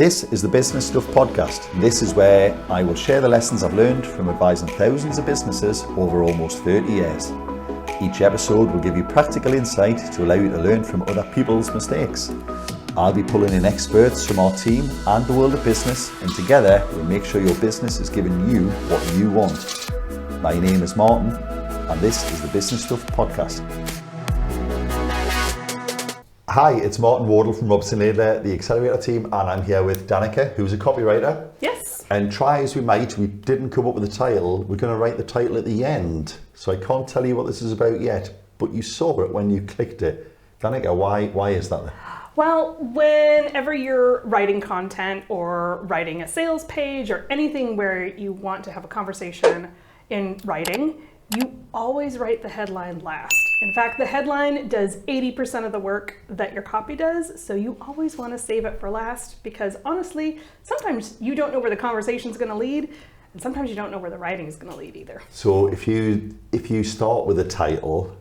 This is the Business Stuff Podcast. This is where I will share the lessons I've learned from advising thousands of businesses over almost 30 years. Each episode will give you practical insight to allow you to learn from other people's mistakes. I'll be pulling in experts from our team and the world of business, and together we'll make sure your business is giving you what you want. My name is Martin, and this is the Business Stuff Podcast. Hi, it's Martin Wardle from Robson Laidler, the Accelerator team, and I'm here with Danika, who's a copywriter. Yes. And try as we might, we didn't come up with a title. We're going to write the title at the end. So I can't tell you what this is about yet, but you saw it when you clicked it. Danika, why is that? Well, whenever you're writing content or writing a sales page or anything where you want to have a conversation in writing, you always write the headline last. In fact, the headline does 80% of the work that your copy does, so you always want to save it for last because honestly, sometimes you don't know where the conversation is going to lead, and sometimes you don't know where the writing is going to lead either. So if you start with a title,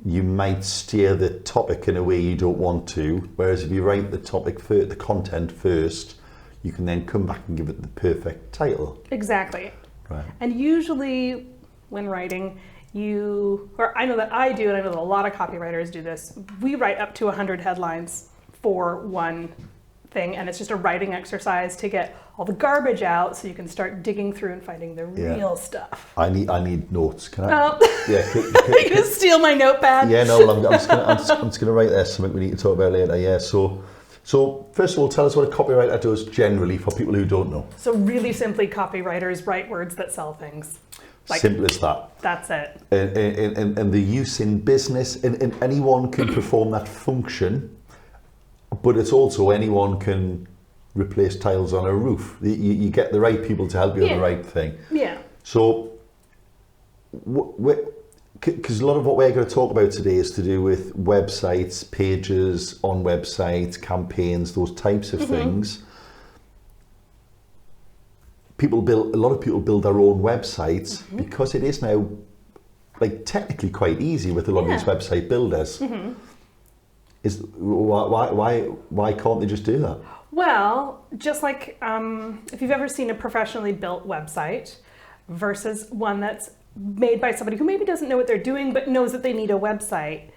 you might steer the topic in a way you don't want to, whereas if you write the topic first, the content first, you can then come back and give it the perfect title. Exactly. Right. And usually when writing, I know that I do, and I know that a lot of copywriters do this, we write up to 100 headlines for one thing, and it's just a writing exercise to get all the garbage out so you can start digging through and finding the real stuff. I need notes. Can I? Yeah. You're gonna steal my notepad? Yeah, no. Well, I'm just gonna write there something we need to talk about later. Yeah. So first of all, tell us what a copywriter does generally for people who don't know. So really simply, copywriters write words that sell things. Simple as that. That's it. And the use in business, and anyone can perform that function, but it's also anyone can replace tiles on a roof. You get the right people to help you with the right thing. Yeah. So, because a lot of what we're going to talk about today is to do with websites, pages on websites, campaigns, those types of things. A lot of people build their own websites because it is now technically quite easy with a lot of these website builders. Is why can't they just do that? Well, just like if you've ever seen a professionally built website versus one that's made by somebody who maybe doesn't know what they're doing but knows that they need a website,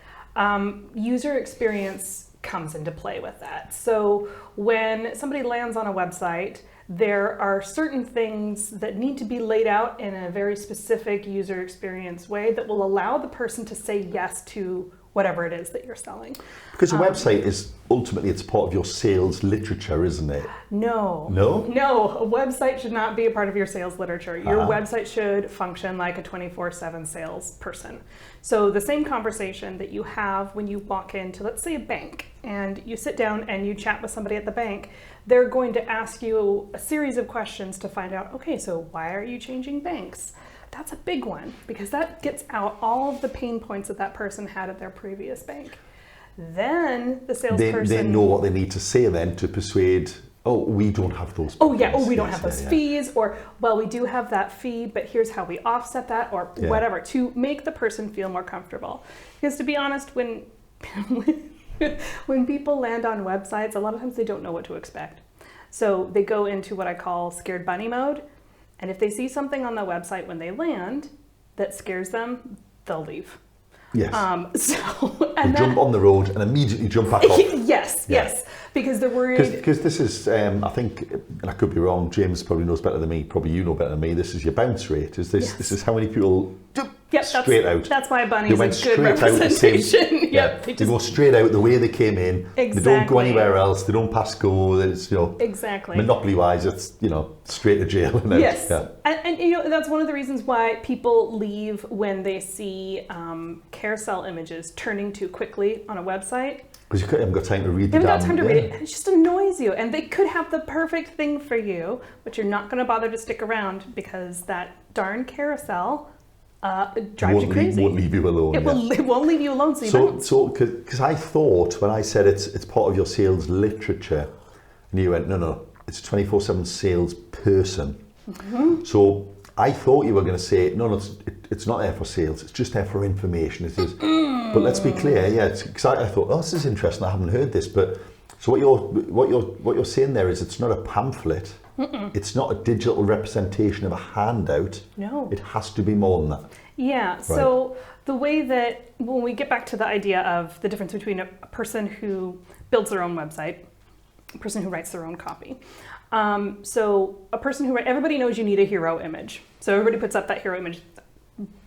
user experience comes into play with that. So when somebody lands on a website, there are certain things that need to be laid out in a very specific user experience way that will allow the person to say yes to whatever it is that you're selling. Because a website is ultimately, it's part of your sales literature, isn't it? No. No? No, a website should not be a part of your sales literature. Your website should function like a 24/7 salesperson. So the same conversation that you have when you walk into, let's say, a bank, and you sit down and you chat with somebody at the bank, they're going to ask you a series of questions to find out, okay, so why are you changing banks? That's a big one because that gets out all of the pain points that person had at their previous bank. Then the salesperson... They know what they need to say then to persuade, we don't have those fees. We don't have those fees, or, well, we do have that fee, but here's how we offset that, or whatever, to make the person feel more comfortable. Because to be honest, when people land on websites, a lot of times they don't know what to expect. So they go into what I call scared bunny mode. And if they see something on the website when they land that scares them, they'll leave. Yes. They jump on the road and immediately jump back off. Yes. Because they're worried. Because this is, I think, and I could be wrong, James probably knows better than me, probably you know better than me, this is your bounce rate. This is how many people straight out. That's why a bunny is a good representation. They go straight out the way they came in. Exactly. They don't go anywhere else. They don't pass go. It's, exactly. Monopoly-wise, it's, straight to jail. And yes. And that's one of the reasons why people leave when they see carousel images turning too quickly on a website. Because you haven't got time to read the damn. You haven't got time to read it. It just annoys you. And they could have the perfect thing for you, but you're not going to bother to stick around because that darn carousel drives you crazy. It won't leave you alone. It won't leave you alone, so you bounce. So, because I thought when I said it's part of your sales literature, and you went, no, it's a 24/7 salesperson. So I thought you were going to say, no, it's not there for sales, it's just there for information. It is. But let's be clear, because I thought, this is interesting, I haven't heard this, but So what you're saying there is it's not a pamphlet. It's not a digital representation of a handout. No. It has to be more than that. Yeah. So the way that when we get back to the idea of the difference between a person who builds their own website, a person who writes their own copy. So a person who everybody knows you need a hero image. So everybody puts up that hero image.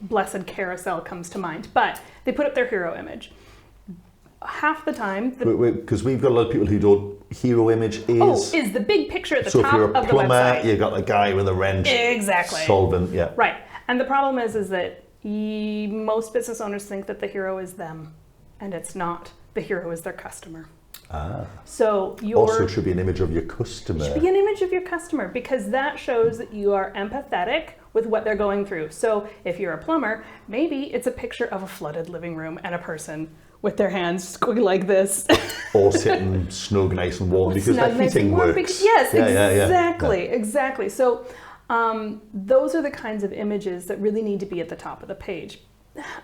Blessed carousel comes to mind, but they put up their hero image. Half the time, because we've got a lot of people who don't. Hero image is the big picture at the so top if you're a of the plumber, website. you've got the guy with a wrench, exactly solvent, yeah, right. And the problem is that most business owners think that the hero is them, and it's not. The hero is their customer. So also it should be an image of your customer. It should be an image of your customer because that shows that you are empathetic with what they're going through. So if you're a plumber, maybe it's a picture of a flooded living room and a person with their hands going like this. Or sitting snug, nice and warm because that heating works. Yes, exactly. So those are the kinds of images that really need to be at the top of the page.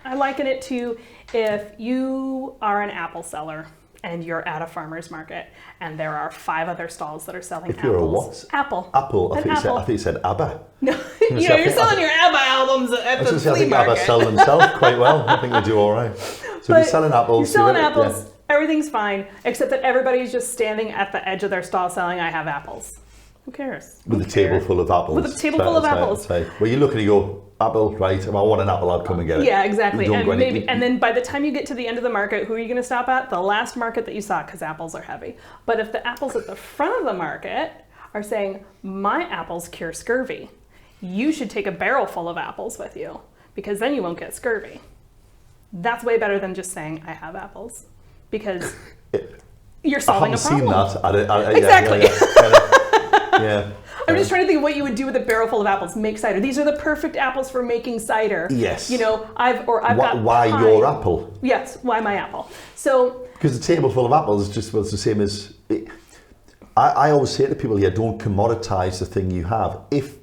I liken it to if you are an apple seller and you're at a farmer's market and there are 5 other stalls that are selling apples. If you're a what? Apple. Apple. I think you said ABBA. No, you're selling your ABBA albums at the flea market. I think ABBA sell themselves quite well. I think they do all right. So if you're selling apples. Everything's fine, except that everybody's just standing at the edge of their stall selling, I have apples. Who cares? With a table full of apples. With a table full of apples. Well, you look and you go, apple, right, if I want an apple, I'll come and get it. Yeah, exactly. And then by the time you get to the end of the market, who are you going to stop at? The last market that you saw, because apples are heavy. But if the apples at the front of the market are saying, my apples cure scurvy, you should take a barrel full of apples with you, because then you won't get scurvy. That's way better than just saying, I have apples, because you're solving a problem. I haven't seen that. Exactly. Yeah. I'm just trying to think of what you would do with a barrel full of apples. Make cider. These are the perfect apples for making cider. Yes. You know, I've got why pine. Your apple? Yes, why my apple? So because the table full of apples is just the same as. I always say to people, don't commoditize the thing you have. If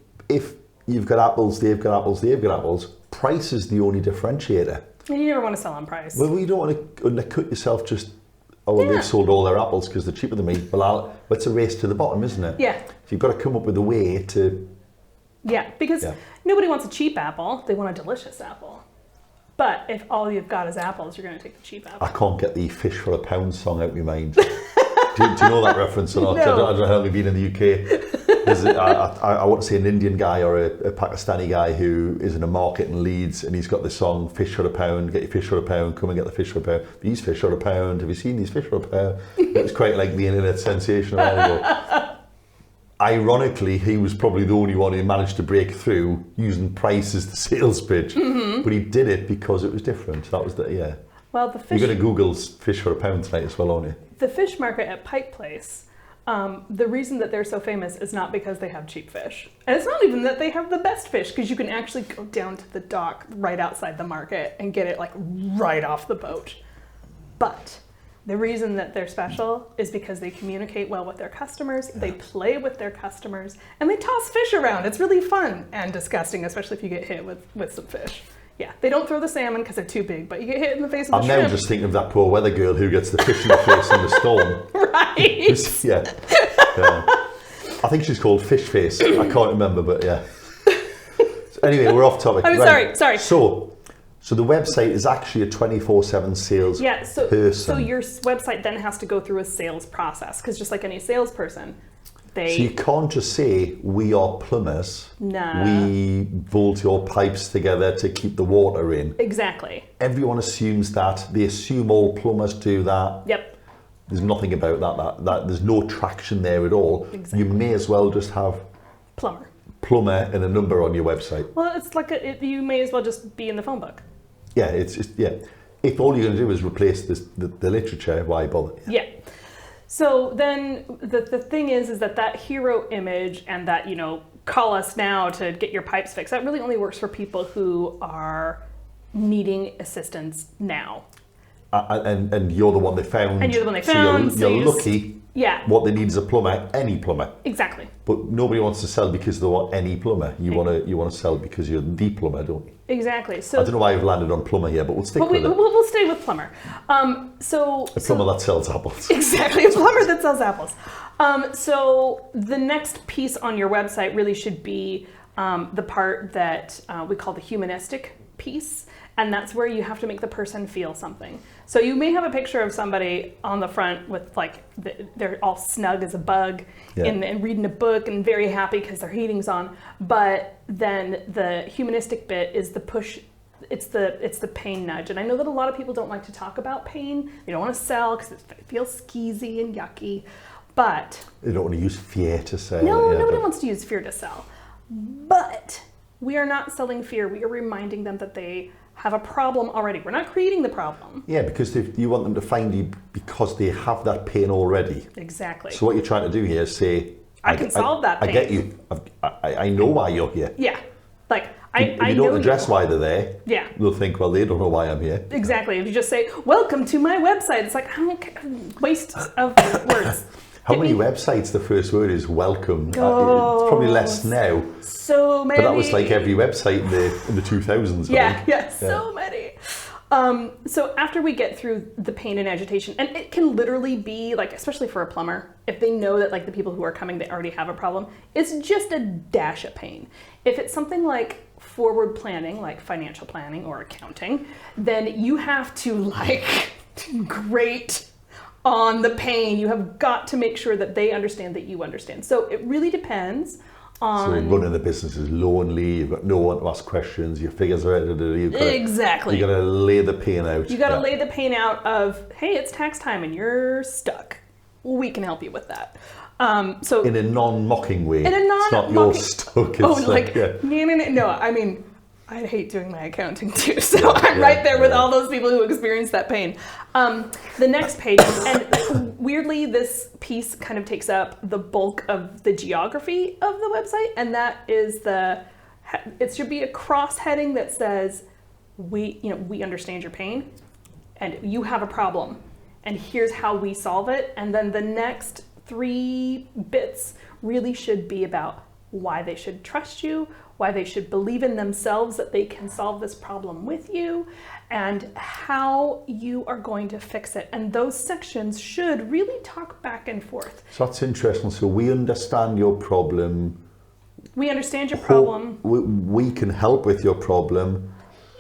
you've got apples, they've got apples, they've got apples. Price is the only differentiator. And you never want to sell on price. Well, you don't want to undercut yourself just. They've sold all their apples because they're cheaper than me. Well, it's a race to the bottom, isn't it? Yeah. So you've got to come up with a way to... Yeah, because nobody wants a cheap apple. They want a delicious apple. But if all you've got is apples, you're going to take the cheap apple. I can't get the fish for a pound song out of my mind. do you know that reference or not? No. I don't know how we've been in the UK. I want to say an Indian guy or a Pakistani guy who is in a market in Leeds and he's got this song, fish for a pound, get your fish for a pound, come and get the fish for a pound. These fish for a pound, have you seen these fish for a pound? It was quite like the internet sensation a while ago. Ironically, he was probably the only one who managed to break through using price as the sales pitch. Mm-hmm. But he did it because it was different. That was Well, the fish... You're going to Google fish for a pound tonight as well, aren't you? The fish market at Pike Place, the reason that they're so famous is not because they have cheap fish. And it's not even that they have the best fish, because you can actually go down to the dock right outside the market and get it like right off the boat. But the reason that they're special is because they communicate well with their customers, they play with their customers, and they toss fish around. It's really fun and disgusting, especially if you get hit with some fish. Yeah, they don't throw the salmon because they're too big, but you get hit in the face with the shrimp. I'm now just thinking of that poor weather girl who gets the fish in the face in the storm. Right. Yeah. I think she's called Fish Face. I can't remember, but yeah. So anyway, we're off topic. I'm sorry. So the website is actually a 24/7 sales person. So your website then has to go through a sales process, because just like any salesperson, So you can't just say, we are plumbers. No. We bolt your pipes together to keep the water in. Exactly. Everyone assumes that. They assume all plumbers do that. Yep. There's nothing about that. There's no traction there at all. Exactly. You may as well just have plumber and a number on your website. Well, it's like you may as well just be in the phone book. Yeah, it's just, if all you're going to do is replace the literature, why bother? Yeah. So then the thing is that hero image and that, call us now to get your pipes fixed, that really only works for people who are needing assistance now. And you're the one they found. And you're the one they found. So you're lucky Yeah. What they need is a plumber, any plumber. Exactly. But nobody wants to sell because they want any plumber. You want to sell because you're the plumber, don't you? Exactly. So I don't know why I've landed on plumber here, but we'll stick with it. We'll stay with plumber. A plumber that sells apples. Exactly, a plumber that sells apples. So the next piece on your website really should be the part that we call the humanistic piece. And that's where you have to make the person feel something. So you may have a picture of somebody on the front with like, they're all snug as a bug and reading a book and very happy because their heating's on. But then the humanistic bit is the push, it's the pain nudge. And I know that a lot of people don't like to talk about pain. They don't want to sell because it feels skeezy and yucky. But they don't want to use fear to sell. Nobody wants to use fear to sell. But we are not selling fear. We are reminding them that they have a problem already. We're not creating the problem. Yeah, because you want them to find you because they have that pain already. Exactly. So what you're trying to do here is say, I can solve that pain. I get you. I know why you're here. Yeah. Like, if you don't address why they're there, they'll think, well, they don't know why I'm here. Exactly. If you just say, welcome to my website, it's like, I don't care. Waste of words. How many websites the first word is welcome? It's probably less now. So many. But that was like every website in the 2000s. Yeah, so many. So after we get through the pain and agitation, and it can literally be like, especially for a plumber, if they know that like the people who are coming, they already have a problem, it's just a dash of pain. If it's something like forward planning, like financial planning or accounting, then you have to like grate on the pain. You have got to make sure that they understand that you understand. So it really depends on... So running the business is lonely, you've got no one to ask questions, your figures are exactly. You got to lay the pain out. You got to lay the pain out of, hey, it's tax time and you're stuck. We can help you with that. So in a non-mocking way. In a non-mocking... It's not you're stuck. It's no, I mean, I hate doing my accounting too, so I'm right there with all those people who experience that pain. The next page, and weirdly, this piece kind of takes up the bulk of the geography of the website, and that is it should be a cross heading that says, we understand your pain, and you have a problem, and here's how we solve it. And then the next 3 bits really should be about why they should trust you, why they should believe in themselves that they can solve this problem with you, and how you are going to fix it. And those sections should really talk back and forth. So that's interesting. So we understand your problem. We understand your problem. We can help with your problem.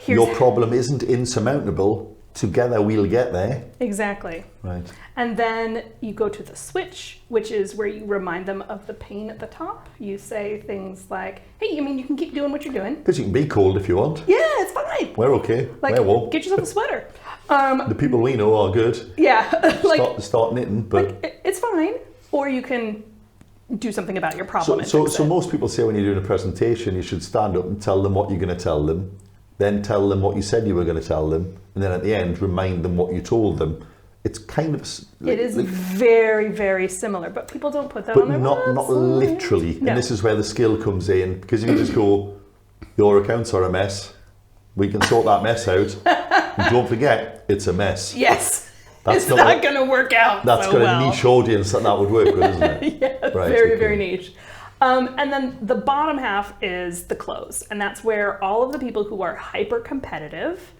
Your problem isn't insurmountable. Together we'll get there. Exactly. Right. And then you go to the switch, which is where you remind them of the pain at the top. You say things like, hey, you can keep doing what you're doing. Because you can be cold if you want. Yeah, it's fine. We're okay. Like, we're warm. Get yourself a sweater. The people we know are good. Yeah. Start knitting, but... it's fine. Or you can do something about your problem. So most people say when you're doing a presentation, you should stand up and tell them what you're going to tell them, then tell them what you said you were going to tell them, and then at the end, remind them what you told them. It's kind of... it is very, very similar, but people don't put that on their website. But not literally. No. And this is where the skill comes in, because if you just go, your accounts are a mess, we can sort that mess out, and don't forget, it's a mess. Yes. It's not going to work out. That's got a niche audience that would work with, isn't it? Yeah, right, very niche. And then the bottom half is the close, and that's where all of the people who are hyper competitive,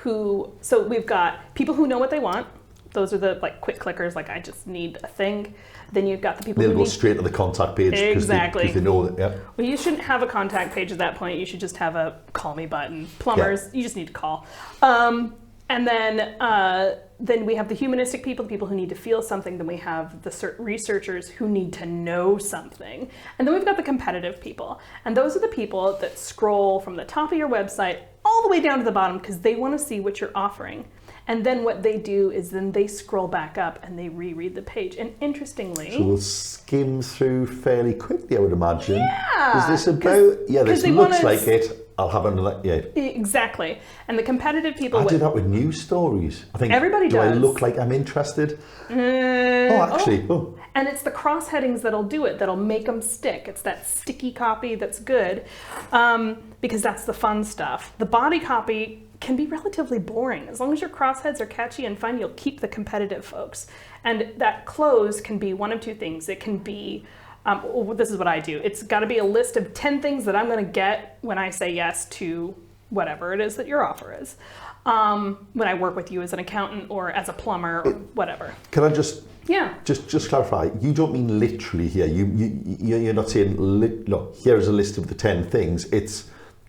so we've got people who know what they want. Those are the quick clickers, I just need a thing. Then you've got the people They'll go straight to the contact page because they know that, yeah. Well, you shouldn't have a contact page at that point. You should just have a call me button. Plumbers, you just need to call. And then we have the humanistic people, the people who need to feel something. Then we have the researchers who need to know something. And then we've got the competitive people. And those are the people that scroll from the top of your website all the way down to the bottom because they want to see what you're offering. And then what they do is then they scroll back up and they reread the page. And interestingly... So we'll skim through fairly quickly, I would imagine. Yeah! Is this about... Yeah, this looks like it. I'll have another... Yeah. Exactly. And the competitive people... I do that with news stories. I think... Everybody does. Do I look like I'm interested? And it's the cross headings that'll do it, that'll make them stick. It's that sticky copy that's good because that's the fun stuff. The body copy can be relatively boring. As long as your crossheads are catchy and fun, you'll keep the competitive folks. And that close can be one of two things. It can be, this is what I do. It's got to be a list of 10 things that I'm going to get when I say yes to whatever it is that your offer is. When I work with you as an accountant or as a plumber or whatever. Can I just Yeah. Just clarify, you don't mean literally here. You're not saying, look, here's a list of the 10 things. It's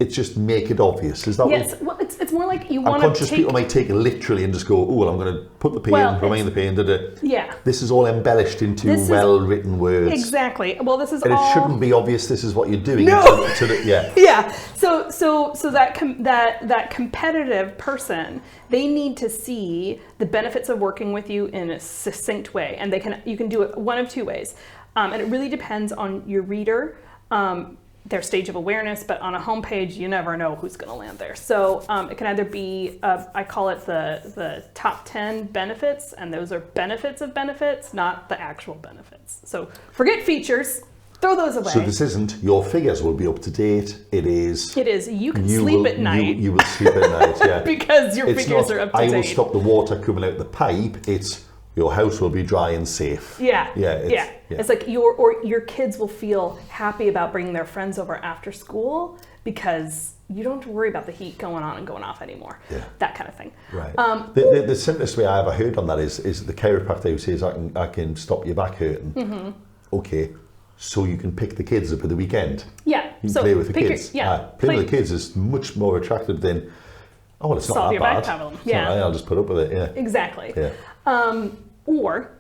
just make it obvious. Is that Yes, well, it's more like you I'm want to conscious people might take it literally and just go, oh, well, I'm going to put the pain, remain the pain, Yeah. This is all embellished into well-written words. Exactly. Well, this is and all... it shouldn't be obvious this is what you're doing. No! Yeah. Yeah. So that competitive person, they need to see the benefits of working with you in a succinct way. And you can do it one of two ways. And it really depends on your reader, their stage of awareness, but on a homepage, you never know who's going to land there. So it can either be, I call it the top 10 benefits, and those are benefits of benefits, not the actual benefits. So forget features, throw those away. So this isn't, your figures will be up to date. It is, you can sleep at night. You will sleep at night, yeah. Because your figures are up to date. I will stop the water coming out the pipe. It's, your house will be dry and safe. Yeah. Yeah. It's like your kids will feel happy about bringing their friends over after school because you don't have to worry about the heat going on and going off anymore. Yeah. That kind of thing. Right. The simplest way I ever heard on that is the chiropractor who says I can stop your back hurting. Mm-hmm. Okay. So you can pick the kids up at the weekend. Yeah. You can play with the kids. Playing with the kids is much more attractive than, oh, well, it's not that bad. It's all right, I'll just put up with it. Yeah. Exactly. Yeah. Or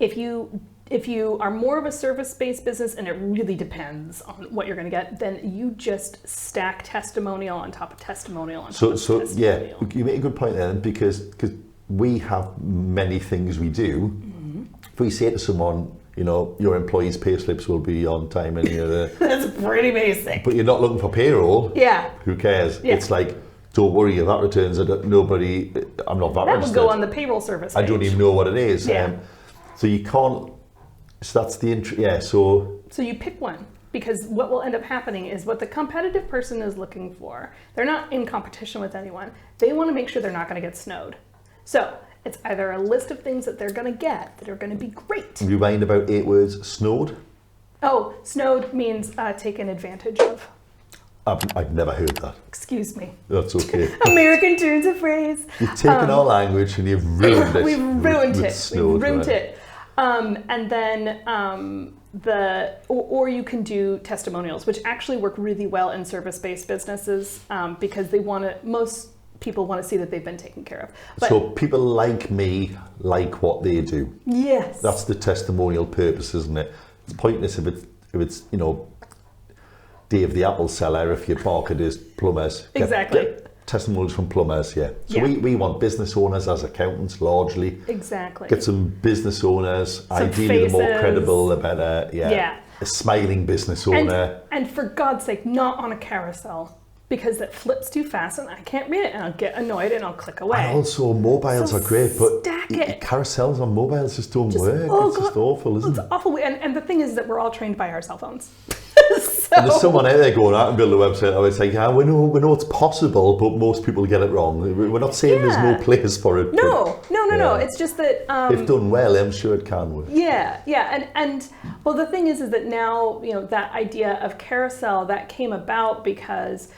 if you are more of a service-based business and it really depends on what you're going to get, then you just stack testimonial on top of testimonial on top of testimonial. Yeah, you make a good point there because we have many things we do. Mm-hmm. If we say to someone, your employees' pay slips will be on time and that's pretty basic. But you're not looking for payroll. Yeah. Who cares? Yeah. It's like, don't worry, your VAT returns, I'm not VAT that registered. would go on the payroll service page. I don't even know what it is. Yeah. So you can't, so that's the, So you pick one, because what will end up happening is what the competitive person is looking for. They're not in competition with anyone. They want to make sure they're not going to get snowed. So it's either a list of things that they're going to get that are going to be great. Rewind about 8 words, snowed. Oh, snowed means taken advantage of. I've never heard that. Excuse me. That's okay. American turns of phrase. You've taken our language and you've ruined it. We've ruined it. Snowed, we've ruined it. And then or you can do testimonials, which actually work really well in service-based businesses because most people want to see that they've been taken care of. But, so people like me like what they do. Yes. That's the testimonial purpose, isn't it? It's pointless if it's Dave the apple seller if your market is plumbers. Exactly. Get testimonials from plumbers, yeah. So we want business owners as accountants largely. Exactly. Get some business owners, ideally the more credible, the better. Yeah. A smiling business owner. And for God's sake, not on a carousel. Because it flips too fast and I can't read it and I'll get annoyed and I'll click away. And also mobiles are great, but stack it. Carousels on mobiles just don't work. Oh, it's just awful, isn't it? It's awful. And the thing is that we're all trained by our cell phones. And there's someone out there going out and build a website. I would say, we know it's possible, but most people get it wrong. We're not saying there's no place for it. No. It's just that if done well, I'm sure it can work. Yeah. And well, the thing is that now that idea of carousel that came about because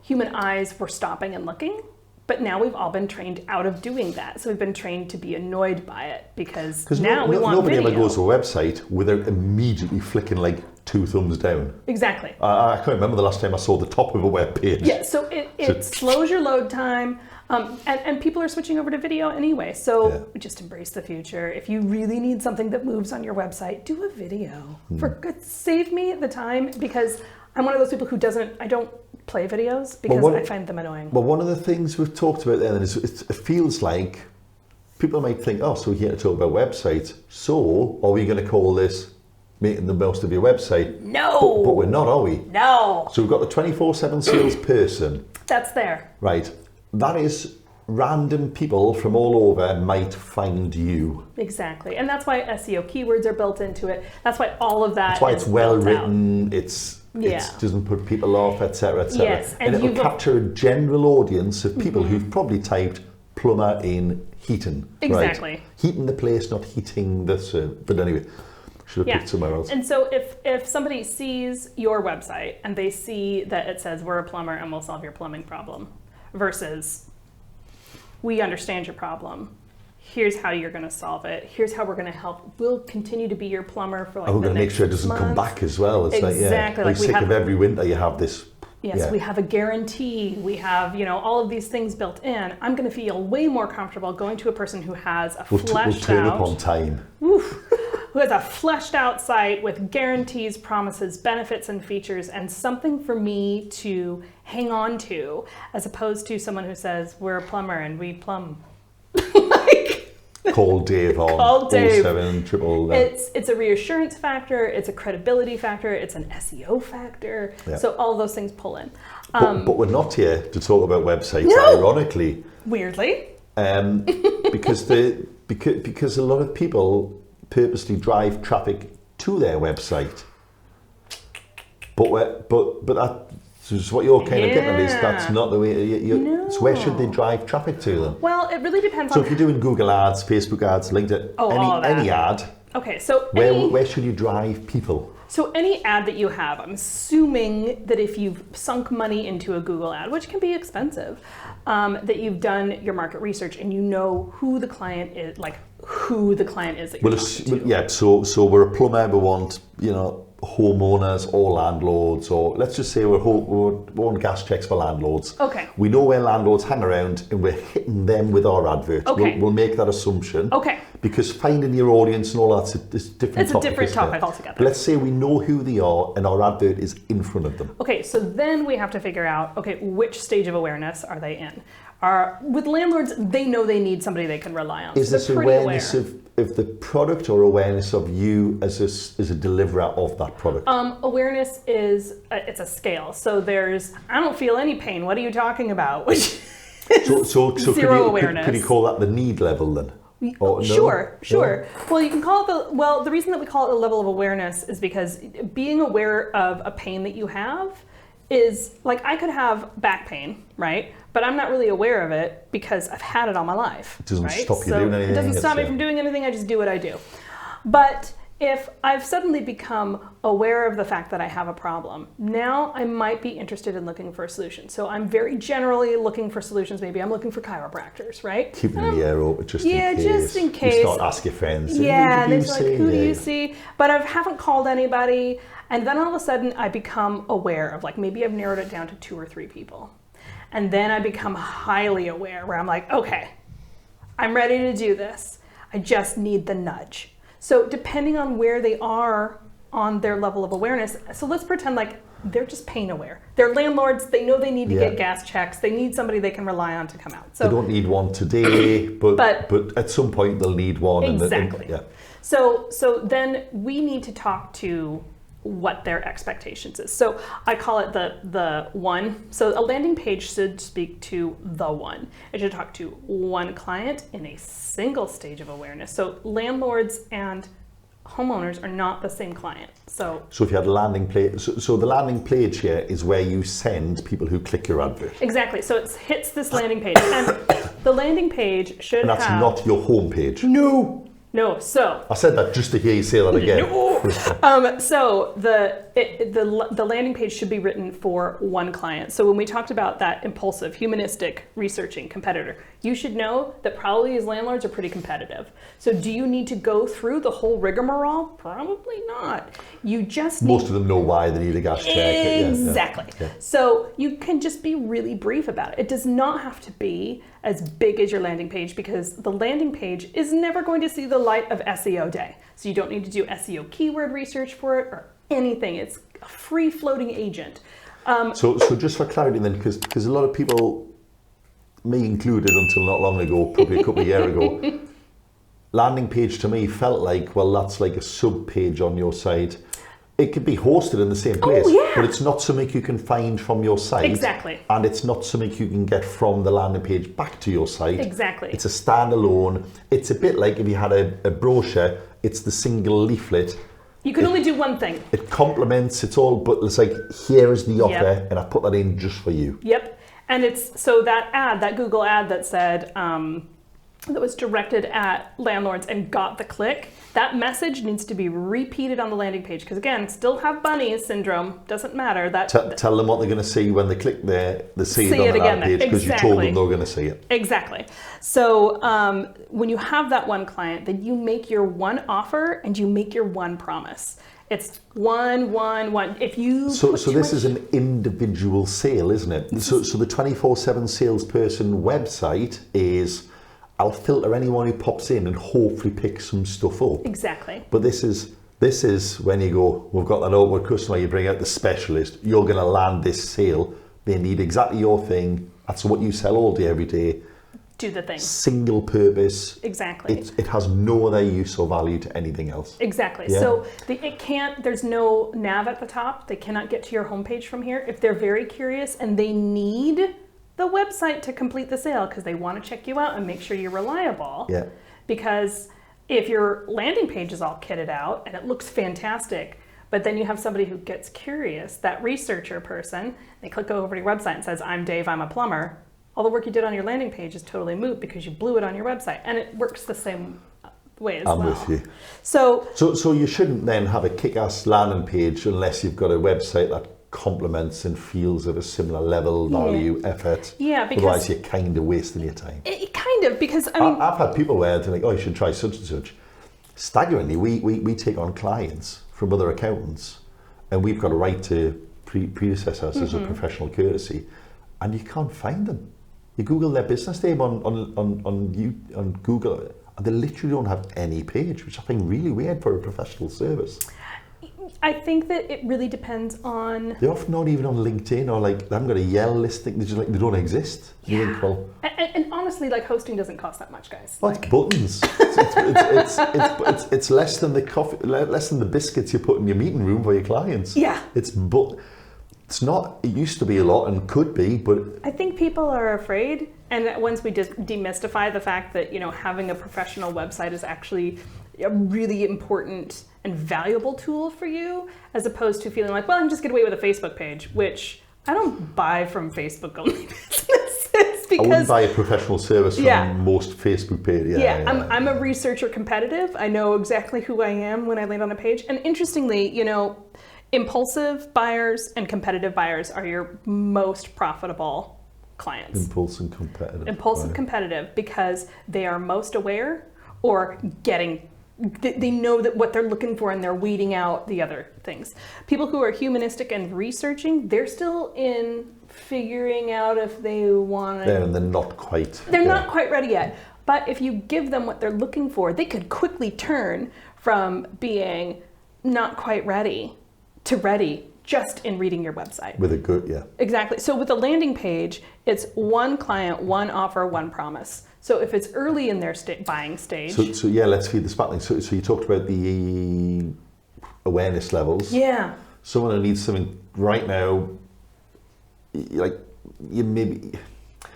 human eyes were stopping and looking. But now we've all been trained out of doing that. So we've been trained to be annoyed by it because now we want nobody video. ever goes to a website without immediately flicking like 2 thumbs down. Exactly. I can't remember the last time I saw the top of a web page. Yeah, so it slows your load time. And people are switching over to video anyway. So just embrace the future. If you really need something that moves on your website, do a video. Save me the time because I'm one of those people who I don't play videos because I find them annoying. Well, one of the things we've talked about then is it feels like people might think, so we're here to talk about websites. So are we going to call this making the most of your website? No. But we're not, are we? No. So we've got the 24/7 salesperson. That's there. Right. That is random people from all over might find you. Exactly. And that's why SEO keywords are built into it. That's why all of that That's why it's well written. It's Yeah. It doesn't put people off, etc., etc. Yes, and it will capture a general audience of people who've probably typed plumber in heating. Exactly. Right? Heating the place, not heating the but anyway, should have picked somewhere else. And so if somebody sees your website and they see that it says we're a plumber and we'll solve your plumbing problem versus we understand your problem, here's how you're going to solve it, here's how we're going to help, we'll continue to be your plumber for like we're going to make sure it doesn't come back as well. It's exactly. like sick of every winter you have this. Yes, we have a guarantee. We have, all of these things built in. I'm going to feel way more comfortable going to a person who has a we'll turn up on time. Who has a fleshed out site with guarantees, promises, benefits, and features, and something for me to hang on to, as opposed to someone who says, we're a plumber and we plumb. Call Dave on Call Dave. 07 It's a reassurance factor, it's a credibility factor, it's an SEO factor. So all those things pull in. But we're not here to talk about websites, ironically. Weirdly. Because a lot of people purposely drive traffic to their website. But that is what you're kind of getting at, is that's not the way No. So where should they drive traffic to them? Well, it really depends So on... if you're doing Google ads, Facebook ads, LinkedIn, any ad, okay, so where should you drive people? So any ad that you have, I'm assuming that if you've sunk money into a Google ad, which can be expensive, that you've done your market research and you know who the client is, that you're talking to. So we're a plumber, we want, homeowners or landlords, or let's just say we want gas checks for landlords. Okay. We know where landlords hang around and we're hitting them with our advert. Okay. We'll make that assumption. Okay. Because finding your audience and all that's a different topic. It's a different topic altogether. But let's say we know who they are and our advert is in front of them. Okay, so then we have to figure out, which stage of awareness are they in? With landlords, they know they need somebody they can rely on. Is this awareness of the product or awareness of you as a deliverer of that product? Awareness is, it's a scale. So there's, I don't feel any pain. What are you talking about? Which is zero awareness. Could you call that the need level then? Oh, no? Sure. Yeah. Well, you can call it the reason that we call it the level of awareness is because being aware of a pain that you have is, like, I could have back pain, right? But I'm not really aware of it because I've had it all my life. It doesn't right? stop you doing anything. It doesn't stop me from doing anything, I just do what I do. But if I've suddenly become aware of the fact that I have a problem, now I might be interested in looking for a solution. So I'm very generally looking for solutions. Maybe I'm looking for chiropractors, right? Keeping the air open just in case. You start asking friends. Yeah, and it's like, who do you see? But I haven't called anybody. And then all of a sudden I become aware of, like, maybe I've narrowed it down to 2 or 3 people. And then I become highly aware where I'm like, okay, I'm ready to do this. I just need the nudge. So depending on where they are on their level of awareness, so let's pretend like they're just pain aware. They're landlords, they know they need to get gas checks, they need somebody they can rely on to come out. So they don't need one today, but at some point they'll need one. Exactly. So then we need to talk to what their expectations is. So I call it the one. So a landing page should speak to the one. It should talk to one client in a single stage of awareness. So landlords and homeowners are not the same client. So if you had a landing page, so the landing page here is where you send people who click your advert. Exactly. So it hits this landing page, and the landing page should have. And that's not your home page. No, so I said that just to hear you say that again. So the landing page should be written for one client. So when we talked about that impulsive, humanistic, researching competitor, you should know that probably these landlords are pretty competitive. So do you need to go through the whole rigmarole? Probably not. You just need... Most of them know why they need a gas check. Exactly. Yeah. So you can just be really brief about it. It does not have to be as big as your landing page, because the landing page is never going to see the light of SEO day. So you don't need to do SEO keyword research for it or anything. It's a free floating agent. So just for clarity then, because a lot of people, me included until not long ago, probably a couple of years ago, landing page to me felt like, well, that's like a sub page on your site. It could be hosted in the same place, but it's not something you can find from your site. Exactly. And it's not something you can get from the landing page back to your site. Exactly. It's a standalone. It's a bit like if you had a brochure, it's the single leaflet You can only do one thing. It complements, it's all, but it's like, here is the offer, Yep. and I put that in just for you. Yep. And it's so that ad, that Google ad that said, that was directed at landlords and got the click, that message needs to be repeated on the landing page. Because again, still have bunny syndrome, doesn't matter. Tell them what they're going to see when they click there, they see it on the ad page because you told them they were going to see it. Exactly. So when you have that one client, then you make your one offer and you make your one promise. It's one. If you so this is an individual sale, isn't it? So the 24/7 salesperson website is, I'll filter anyone who pops in and hopefully pick some stuff up. Exactly. But this is when you go, we've got that awkward customer, you bring out the specialist, you're going to land this sale, they need exactly your thing, that's what you sell all day, every day. Do the thing. Single purpose. Exactly. It has no other use or value to anything else. Exactly. Yeah. So there's no nav at the top. They cannot get to your homepage from here. If they're very curious and they need the website to complete the sale because they want to check you out and make sure you're reliable. Yeah. Because if your landing page is all kitted out and it looks fantastic, but then you have somebody who gets curious, that researcher person, they click over to your website and says, I'm Dave, I'm a plumber. All the work you did on your landing page is totally moot because you blew it on your website. And it works the same way as well. I'm with you. So you shouldn't then have a kick-ass landing page unless you've got a website that complements and feels at a similar level, value, effort. Yeah, because otherwise you're kind of wasting your time. It kind of, because I mean, I've had people where they're like, oh, you should try such and such. Staggeringly, we take on clients from other accountants, and we've got a right to predecess us as a professional courtesy, and you can't find them. You Google their business name on Google, and they literally don't have any page, which I find really weird for a professional service. I think that it really depends on. They're often not even on LinkedIn, or like they haven't got a Yell listing. They're just like, they don't exist. Yeah. You think, well, and honestly, like, hosting doesn't cost that much, guys. well, it's buttons. It's less than the coffee, less than the biscuits you put in your meeting room for your clients. Yeah. It's not. It used to be a lot and could be, but I think people are afraid, and that once we just demystify the fact that, you know, having a professional website is actually a really important and valuable tool for you, as opposed to feeling like, well, I can just get away with a Facebook page, which I don't buy from Facebook only businesses, because I wouldn't buy a professional service from most Facebook pages. I'm a researcher competitive. I know exactly who I am when I land on a page. And interestingly, you know, impulsive buyers and competitive buyers are your most profitable clients. Impulsive competitive. Impulsive competitive, because they are most aware, or they know that what they're looking for and they're weeding out the other things. People who are humanistic and researching, they're still in figuring out if they want to. They're not quite. They're not quite ready yet. But if you give them what they're looking for, they could quickly turn from being not quite ready to ready just in reading your website. With a good, Exactly. So with a landing page, it's one client, one offer, one promise. So if it's early in their buying stage. So let's feed the sparkling. So you talked about the awareness levels. Yeah. Someone who needs something right now, like you maybe, I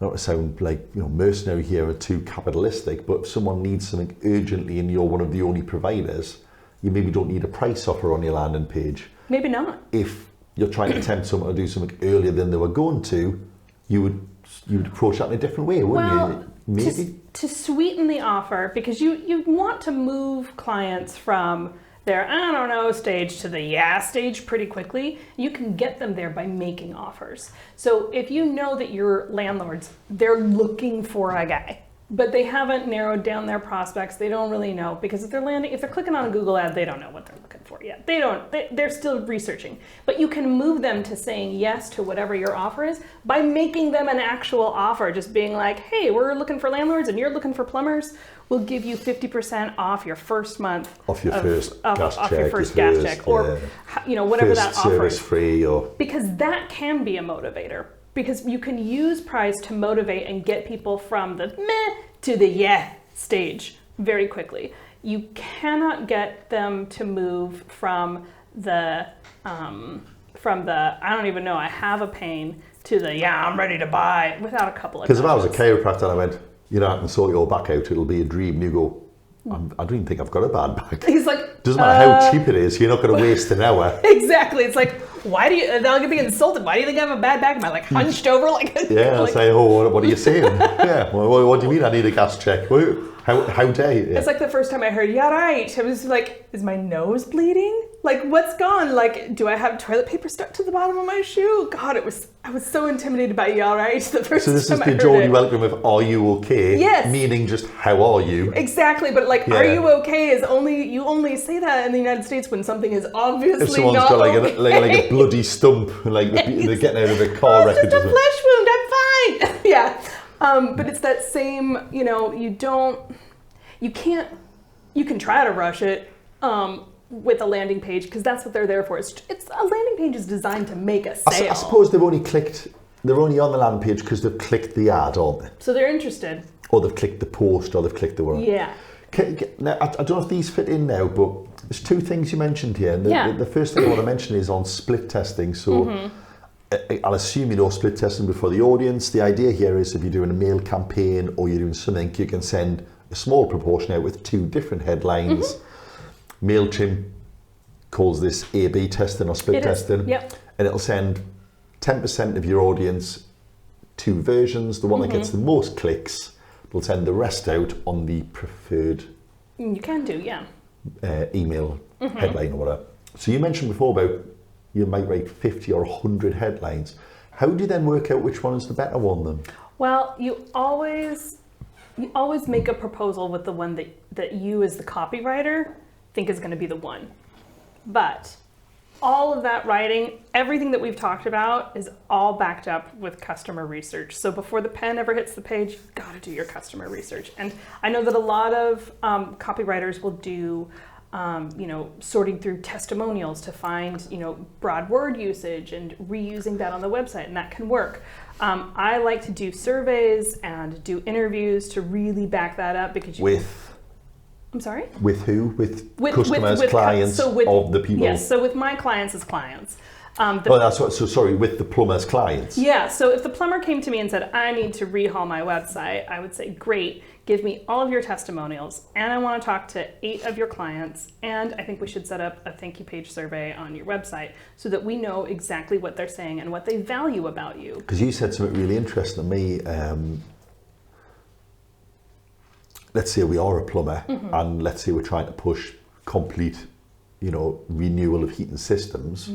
don't want to sound like, you know, mercenary here or too capitalistic, but if someone needs something urgently and you're one of the only providers, you maybe don't need a price offer on your landing page. Maybe not. If you're trying to tempt someone to do something earlier than they were going to, you would approach that in a different way, wouldn't you? Maybe. To sweeten the offer, because you want to move clients from their, I don't know, stage to the stage pretty quickly. You can get them there by making offers. So if you know that your landlords, they're looking for a guy, but they haven't narrowed down their prospects, they don't really know, because if they're clicking on a Google ad, they don't know what they're looking for yet. They're still researching. But you can move them to saying yes to whatever your offer is by making them an actual offer, just being like, hey, we're looking for landlords and you're looking for plumbers. We'll give you 50% off your first month. Off your first gas check, or you know, whatever first that offer service is. free, or because that can be a motivator. Because you can use price to motivate and get people from the meh to the stage very quickly. You cannot get them to move from the I don't even know, I have a pain, to the I'm ready to buy without a couple of. Because if I was a chiropractor and I went, you know, I can sort your back out, it'll be a dream, and you go, I don't even think I've got a bad bag. He's like, doesn't matter how cheap it is, you're not going to waste an hour. Exactly. It's like, why do you, and they'll be insulted. Why do you think I have a bad bag? Am I like hunched over? Like, yeah, like, I say, oh, what are you saying? Yeah, well, what do you mean I need a gas check? How dare you? Yeah. It's like the first time I heard, yeah, right. I was like, is my nose bleeding? Like, what's gone? Like, do I have toilet paper stuck to the bottom of my shoe? God, I was so intimidated by yeah, right. The first So this time is I the heard Geordie it. welcome of "Are you okay?" Yes. Meaning just "How are you?" Exactly, but like, Yeah. are you okay? Is you only say that in the United States when something is obviously If someone's not got like, okay. like a bloody stump, like they're getting out of a car wreck. It's just a flesh wound. I'm fine. Yeah, but it's that same. You can try to rush it with a landing page because that's what they're there for. It's a landing page is designed to make a sale. I suppose they're only on the landing page because they've clicked the ad, aren't they? So they're interested. Or they've clicked the post, or they've clicked the word. Yeah. Now, I don't know if these fit in now, but there's two things you mentioned here. And Yeah. the first thing I want to mention is on split testing. So I'll assume you know split testing before the audience. The idea here is if you're doing a mail campaign or you're doing something, you can send a small proportion out with two different headlines. MailChimp calls this A/B testing or split testing. Yep. And it'll send 10% of your audience two versions. The one that gets the most clicks, will send the rest out on the preferred You can do, yeah. email headline or whatever. So you mentioned before about you might write 50 or 100 headlines. How do you then work out which one is the better one then? Well, you always make a proposal with the one that you as the copywriter think is going to be the one. But all of that writing, everything that we've talked about is all backed up with customer research. So before the pen ever hits the page, you've got to do your customer research. And I know that a lot of copywriters will do sorting through testimonials to find, broad word usage and reusing that on the website, and that can work. I like to do surveys and do interviews to really back that up because I'm sorry? With who? With customers, clients of the people? Yes, so with my clients as clients. With the plumber's clients. Yeah, so if the plumber came to me and said, I need to rehaul my website, I would say, great, give me all of your testimonials, and I want to talk to 8 of your clients, and I think we should set up a thank you page survey on your website so that we know exactly what they're saying and what they value about you. Because you said something really interesting to me. Let's say we are a plumber, and let's say we're trying to push complete, renewal of heating systems.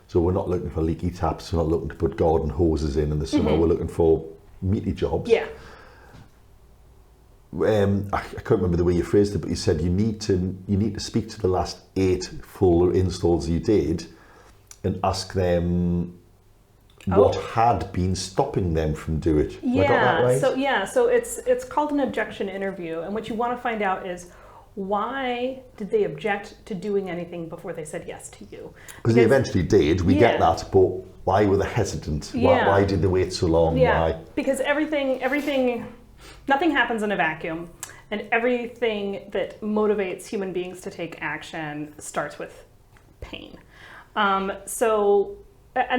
So we're not looking for leaky taps, we're not looking to put garden hoses in the summer, we're looking for meaty jobs. Yeah. I can't remember the way you phrased it, but you said you need to speak to the last 8 full installs you did and ask them what had been stopping them from doing it. Yeah. Have I got that right? So it's called an objection interview, and what you want to find out is why did they object to doing anything before they said yes to you? Because they eventually did, we get that, but why were they hesitant? Why did they wait so long? Yeah, Why? because nothing happens in a vacuum, and everything that motivates human beings to take action starts with pain. And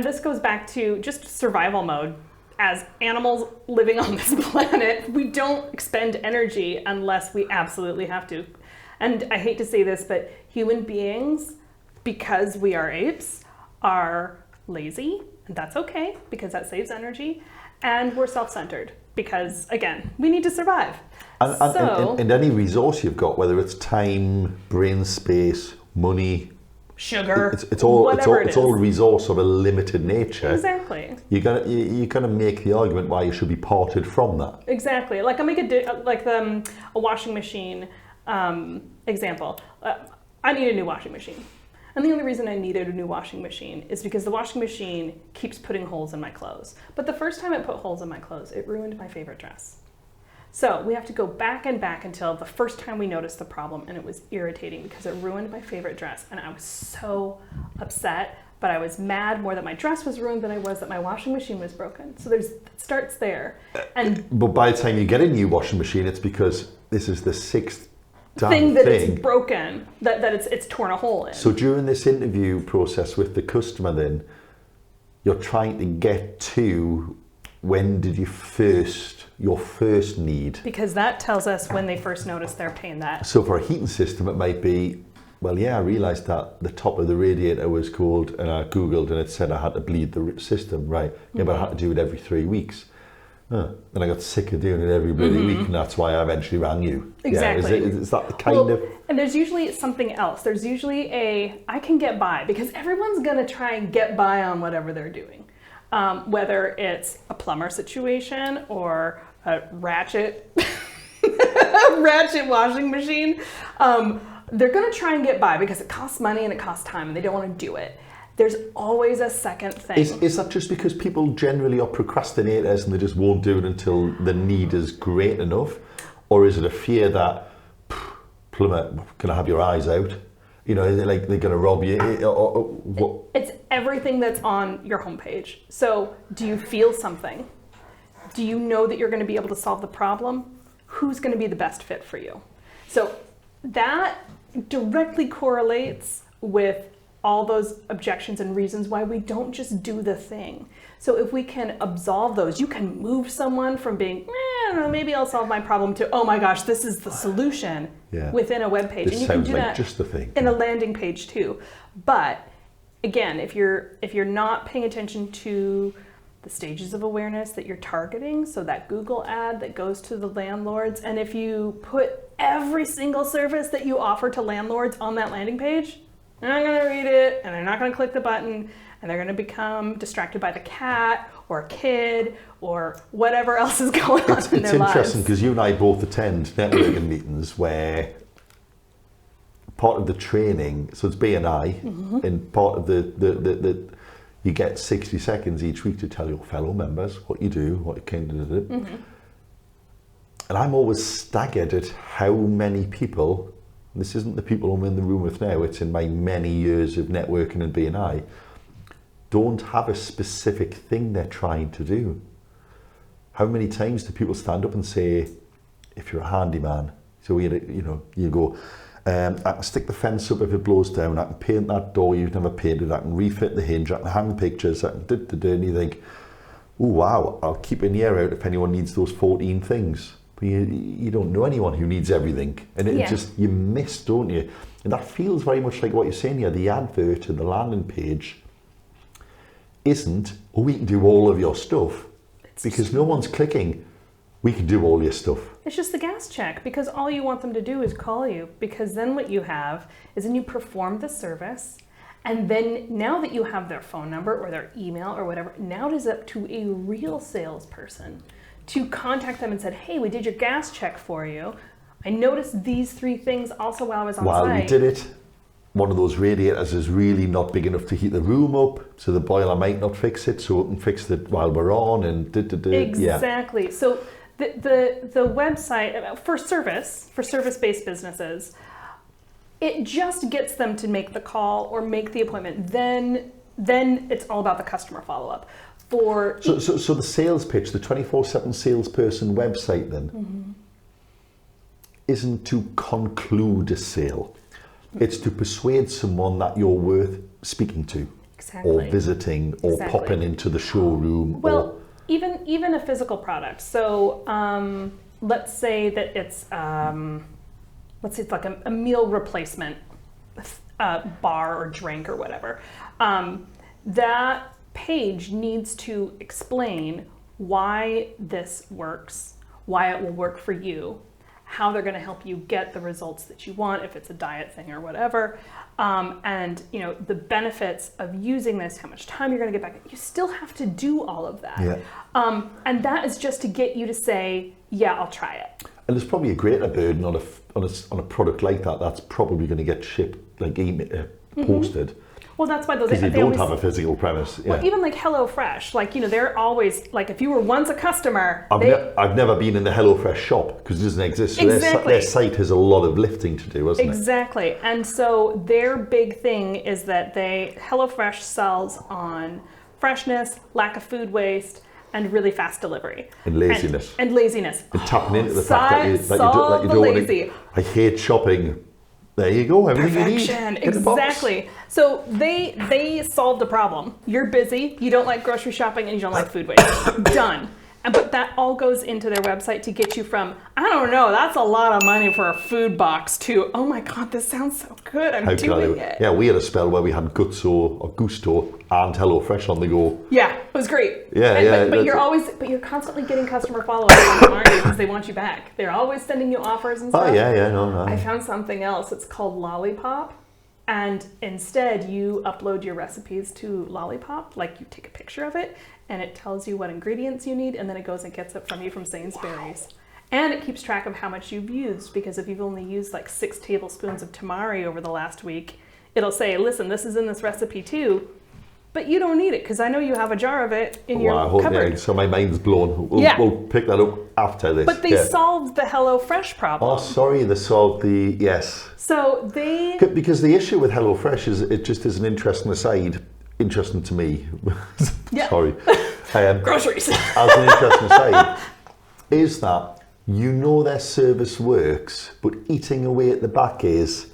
this goes back to just survival mode. As animals living on this planet, we don't expend energy unless we absolutely have to. And I hate to say this, but human beings, because we are apes, are lazy, and that's okay because that saves energy, and we're self-centered because, again, we need to survive. And any resource you've got, whether it's time, brain space, money, sugar, it's all a resource of a limited nature. Exactly. You're gonna make the argument why you should be parted from that. Exactly. Like I make a washing machine example. I need a new washing machine, and the only reason I needed a new washing machine is because the washing machine keeps putting holes in my clothes. But the first time it put holes in my clothes, it ruined my favorite dress. So we have to go back and back until the first time we noticed the problem, and it was irritating because it ruined my favorite dress, and I was so upset, but I was mad more that my dress was ruined than I was that my washing machine was broken. So it starts there. But by the time you get a new washing machine, it's because this is the 6th thing that it's broken, that it's torn a hole in. So during this interview process with the customer then, you're trying to get to when did you first your first need. Because that tells us when they first notice they're paying that. So for a heating system, it might be, well, yeah, I realised that the top of the radiator was cold, and I Googled and it said I had to bleed the system, right? Yeah, but I had to do it every 3 weeks. And I got sick of doing it every bloody week, and that's why I eventually rang you. Exactly. Yeah, is that the kind of... And there's usually something else. There's usually I can get by, because everyone's going to try and get by on whatever they're doing. Whether it's a plumber situation or a ratchet washing machine, they're going to try and get by because it costs money and it costs time and they don't want to do it. There's always a second thing. Is that just because people generally are procrastinators and they just won't do it until the need is great enough? Or is it a fear that, plumber, can I have your eyes out? You know, is it like they're going to rob you? What? It's everything that's on your homepage. So do you feel something? Do you know that you're going to be able to solve the problem? Who's going to be the best fit for you? So that directly correlates with all those objections and reasons why we don't just do the thing. So if we can absolve those, you can move someone from being, I don't know, maybe I'll solve my problem, to, oh my gosh, this is the solution within a web page. This and you can do like that just the thing. in a landing page too. But again, if you're not paying attention to the stages of awareness that you're targeting, so that Google ad that goes to the landlords, and if you put every single service that you offer to landlords on that landing page, they're not going to read it, and they're not going to click the button, and they're going to become distracted by the cat or a kid or whatever else is going on in their lives. It's interesting because you and I both attend networking meetings where part of the training, so it's B&I, and part of the you get 60 seconds each week to tell your fellow members what you do, what you can do. And I'm always staggered at how many people, this isn't the people I'm in the room with now, it's in my many years of networking and B&I, don't have a specific thing they're trying to do. How many times do people stand up and say, if you're a handyman, so you go, I can stick the fence up if it blows down, I can paint that door you've never painted, I can refit the hinge, I can hang the pictures, I can and you think, oh wow, I'll keep an ear out if anyone needs those 14 things. But you don't know anyone who needs everything. And it just, you miss, don't you? And that feels very much like what you're saying here. The advert and the landing page isn't, oh, we can do all of your stuff. Because no one's clicking, we can do all your stuff. It's just the gas check, because all you want them to do is call you, because then what you have is then you perform the service, and then now that you have their phone number or their email or whatever, now it is up to a real salesperson to contact them and said, hey, we did your gas check for you. I noticed these 3 things also while I was on site. While we did it, one of those radiators is really not big enough to heat the room up, so the boiler might not fix it, so it can fix it while we're on, and Exactly. Yeah. So the website, for service-based businesses, it just gets them to make the call or make the appointment. Then it's all about the customer follow-up. So the sales pitch, the 24/7 salesperson website then, isn't to conclude a sale. It's to persuade someone that you're worth speaking to, or visiting, or popping into the showroom. Well, even a physical product. So let's say that it's like a meal replacement bar or drink or whatever. That page needs to explain why this works, why it will work for you, how they're going to help you get the results that you want, if it's a diet thing or whatever, and the benefits of using this, how much time you're going to get back. You still have to do all of that, and that is just to get you to say, yeah, I'll try it. And there's probably a greater burden on a product like that that's probably going to get shipped, like posted. Well, that's why those, because you don't have a physical premise. Well, even like HelloFresh, they're always like, if you were once a customer, I've never been in the HelloFresh shop because it doesn't exist. So their site has a lot of lifting to do, hasn't it? Exactly. And so their big thing is that HelloFresh sells on freshness, lack of food waste, and really fast delivery. And laziness. And laziness. And tapping into the fact that you don't want to. I hate shopping. There you go, everything you need. Exactly. So they solved the problem. You're busy, you don't like grocery shopping, and you don't like food waste. Done. But that all goes into their website to get you from, I don't know, that's a lot of money for a food box, to, oh my God, this sounds so good, I'm doing it. Yeah, we had a spell where we had Gusto and HelloFresh on the go. Yeah, it was great. Yeah, But you're constantly getting customer follow-up on them, aren't you? Because they want you back. They're always sending you offers and stuff. Oh, yeah, no. I found something else. It's called Lollipop. And instead, you upload your recipes to Lollipop, like you take a picture of it, and it tells you what ingredients you need, and then it goes and gets it from you from Sainsbury's. Wow. And it keeps track of how much you've used, because if you've only used like 6 tablespoons of tamari over the last week, it'll say, listen, this is in this recipe too, but you don't need it, because I know you have a jar of it in your cupboard. Yeah, so my mind's blown. We'll pick that up after this. But they solved the HelloFresh problem. Oh, sorry, they solved the, yes. So they... Because the issue with HelloFresh is, it just is an interesting aside, interesting to me. Yeah. Sorry. Groceries. As an interesting aside, is that you know their service works, but eating away at the back is,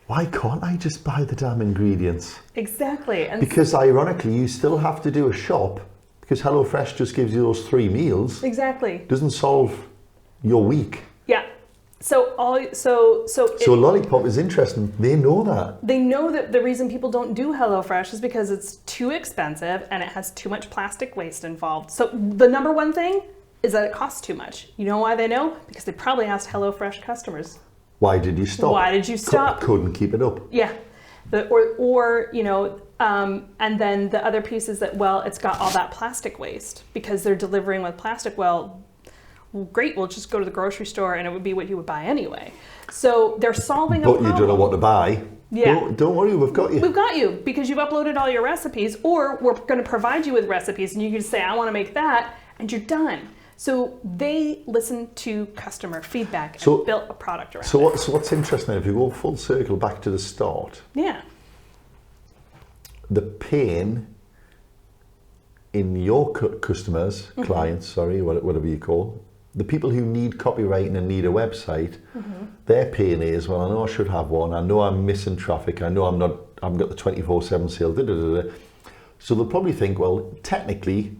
why can't I just buy the damn ingredients? Exactly. And because ironically, you still have to do a shop, because HelloFresh just gives you those 3 meals. Exactly. Doesn't solve your week. Yeah. So Lollipop is interesting. They know that. They know that the reason people don't do HelloFresh is because it's too expensive and it has too much plastic waste involved. So the number one thing is that it costs too much. You know why they know? Because they probably asked HelloFresh customers. Why did you stop? Why did you stop? Couldn't keep it up. Yeah. And then the other piece is that, well, it's got all that plastic waste because they're delivering with plastic. Well, great, we'll just go to the grocery store and it would be what you would buy anyway. So they're solving a problem. But you don't know what to buy. Yeah. Don't worry, we've got you. We've got you because you've uploaded all your recipes, or we're going to provide you with recipes and you can say, I want to make that, and you're done. So they listened to customer feedback and built a product around it. So what's interesting, if you go full circle back to the start, yeah, the pain in your customers, clients, whatever you call, the people who need copywriting and need a website, their pain is, well, I know I should have one, I know I'm missing traffic, I know I haven't got the 24/7 sale, So they'll probably think, well, technically,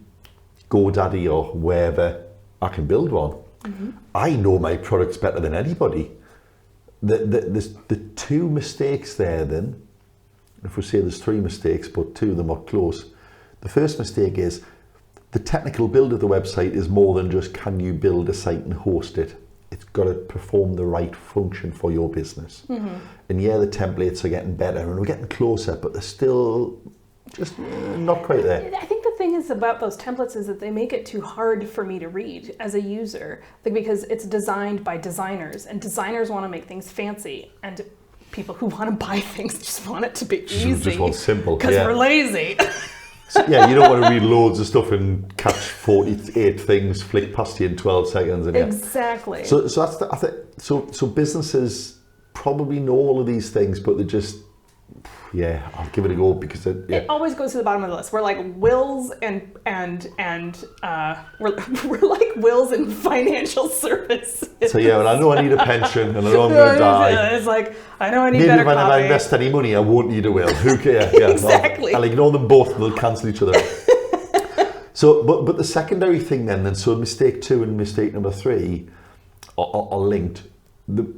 GoDaddy or wherever, I can build one. I know my products better than anybody. The 2 mistakes there then, if we say there's 3 mistakes, but 2 of them are close. The first mistake is the technical build of the website is more than just, can you build a site and host it? It's got to perform the right function for your business. And yeah, the templates are getting better and we're getting closer, but they're still just not quite there. I think the thing is about those templates is that they make it too hard for me to read as a user, because it's designed by designers, and designers want to make things fancy, and people who want to buy things just want it to be easy. Just want simple. Because we're lazy. So, yeah, you don't want to read loads of stuff and catch 48 things flick past you in 12 seconds. And exactly. So that's I think so businesses probably know all of these things, but they just, I'll give it a go because it always goes to the bottom of the list. We're like wills and we're like wills in financial services. So and I know I need a pension and I know I'm going to die. It's like, I know I need maybe better if I never invest any money, I won't need a will. Who cares? Yeah, exactly. I'll ignore them both and they'll cancel each other out. So, but the secondary thing then, so mistake 2 and mistake number 3 are linked. The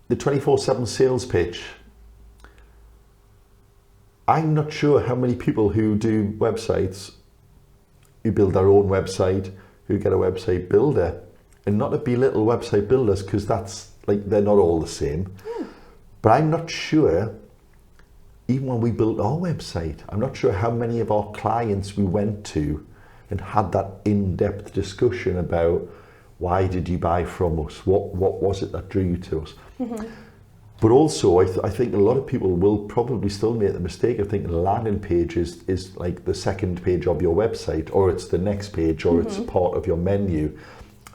24/7 sales pitch. I'm not sure how many people who do websites, who build their own website, who get a website builder, and not to belittle website builders, because that's like, they're not all the same. But I'm not sure, even when we built our website, I'm not sure how many of our clients we went to and had that in-depth discussion about, why did you buy from us? What was it that drew you to us? But also, I think a lot of people will probably still make the mistake of thinking the landing page is like the second page of your website, or it's the next page, or it's part of your menu.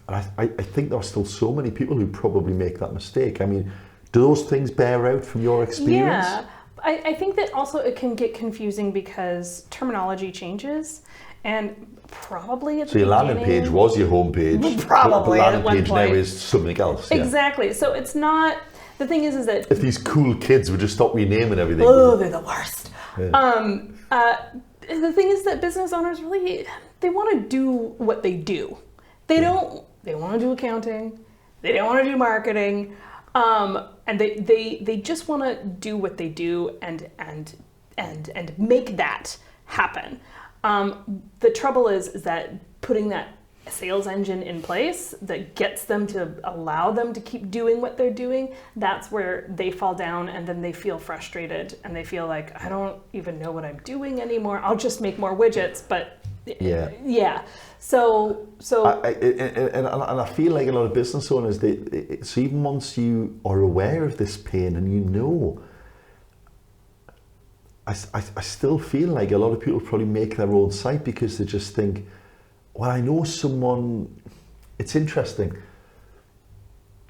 And I think there are still so many people who probably make that mistake. I mean, do those things bear out from your experience? Yeah, I think that also it can get confusing because terminology changes, and probably at the your landing page was your home page. Probably but the at one landing page point now is something else. Exactly. So it's not. The thing is that if these cool kids would just stop renaming everything. Oh, they're the worst. Yeah. The thing is that business owners really, they want to do what they do. They don't want to do accounting. They don't want to do marketing. And they just want to do what they do and make that happen. The trouble is that putting that sales engine in place that gets them to allow them to keep doing what they're doing, that's where they fall down, and then they feel frustrated and they feel like, I don't even know what I'm doing anymore. I'll just make more widgets, but yeah. So I feel like a lot of business owners, so even once you are aware of this pain and you know, I still feel like a lot of people probably make their own site because they just think, well, I know someone. It's interesting.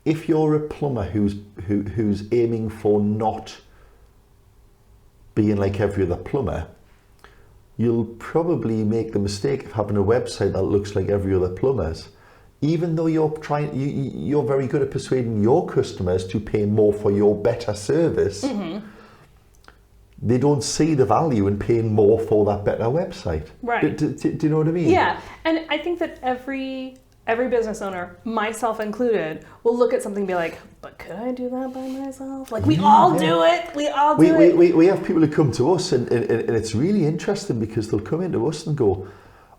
If you're a plumber who's aiming for not being like every other plumber, you'll probably make the mistake of having a website that looks like every other plumber's, even though you're very good at persuading your customers to pay more for your better service. Mm-hmm. They don't see the value in paying more for that better website. Right. Do you know what I mean? Yeah, and I think that every business owner, myself included, will look at something and be like, but could I do that by myself? Like, we all do it. We all do it. We have people who come to us, and it's really interesting because they'll come into us and go,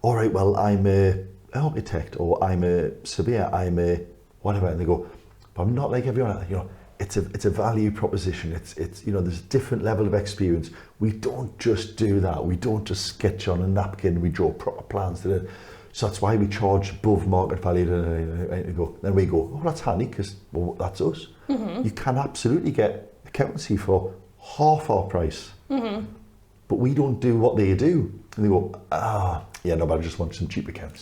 all right, well, I'm an architect, or I'm a surveyor, I'm a whatever, and they go, but I'm not like everyone. You know, it's a value proposition. It's you know, there's a different level of experience. We don't just do that. We don't just sketch on a napkin. We draw proper plans to it. So that's why we charge above market value. Then we go, oh, that's handy because that's us. Mm-hmm. You can absolutely get accountancy for half our price, mm-hmm. but we don't do what they do. And they go, yeah, no, but I just want some cheap accounts.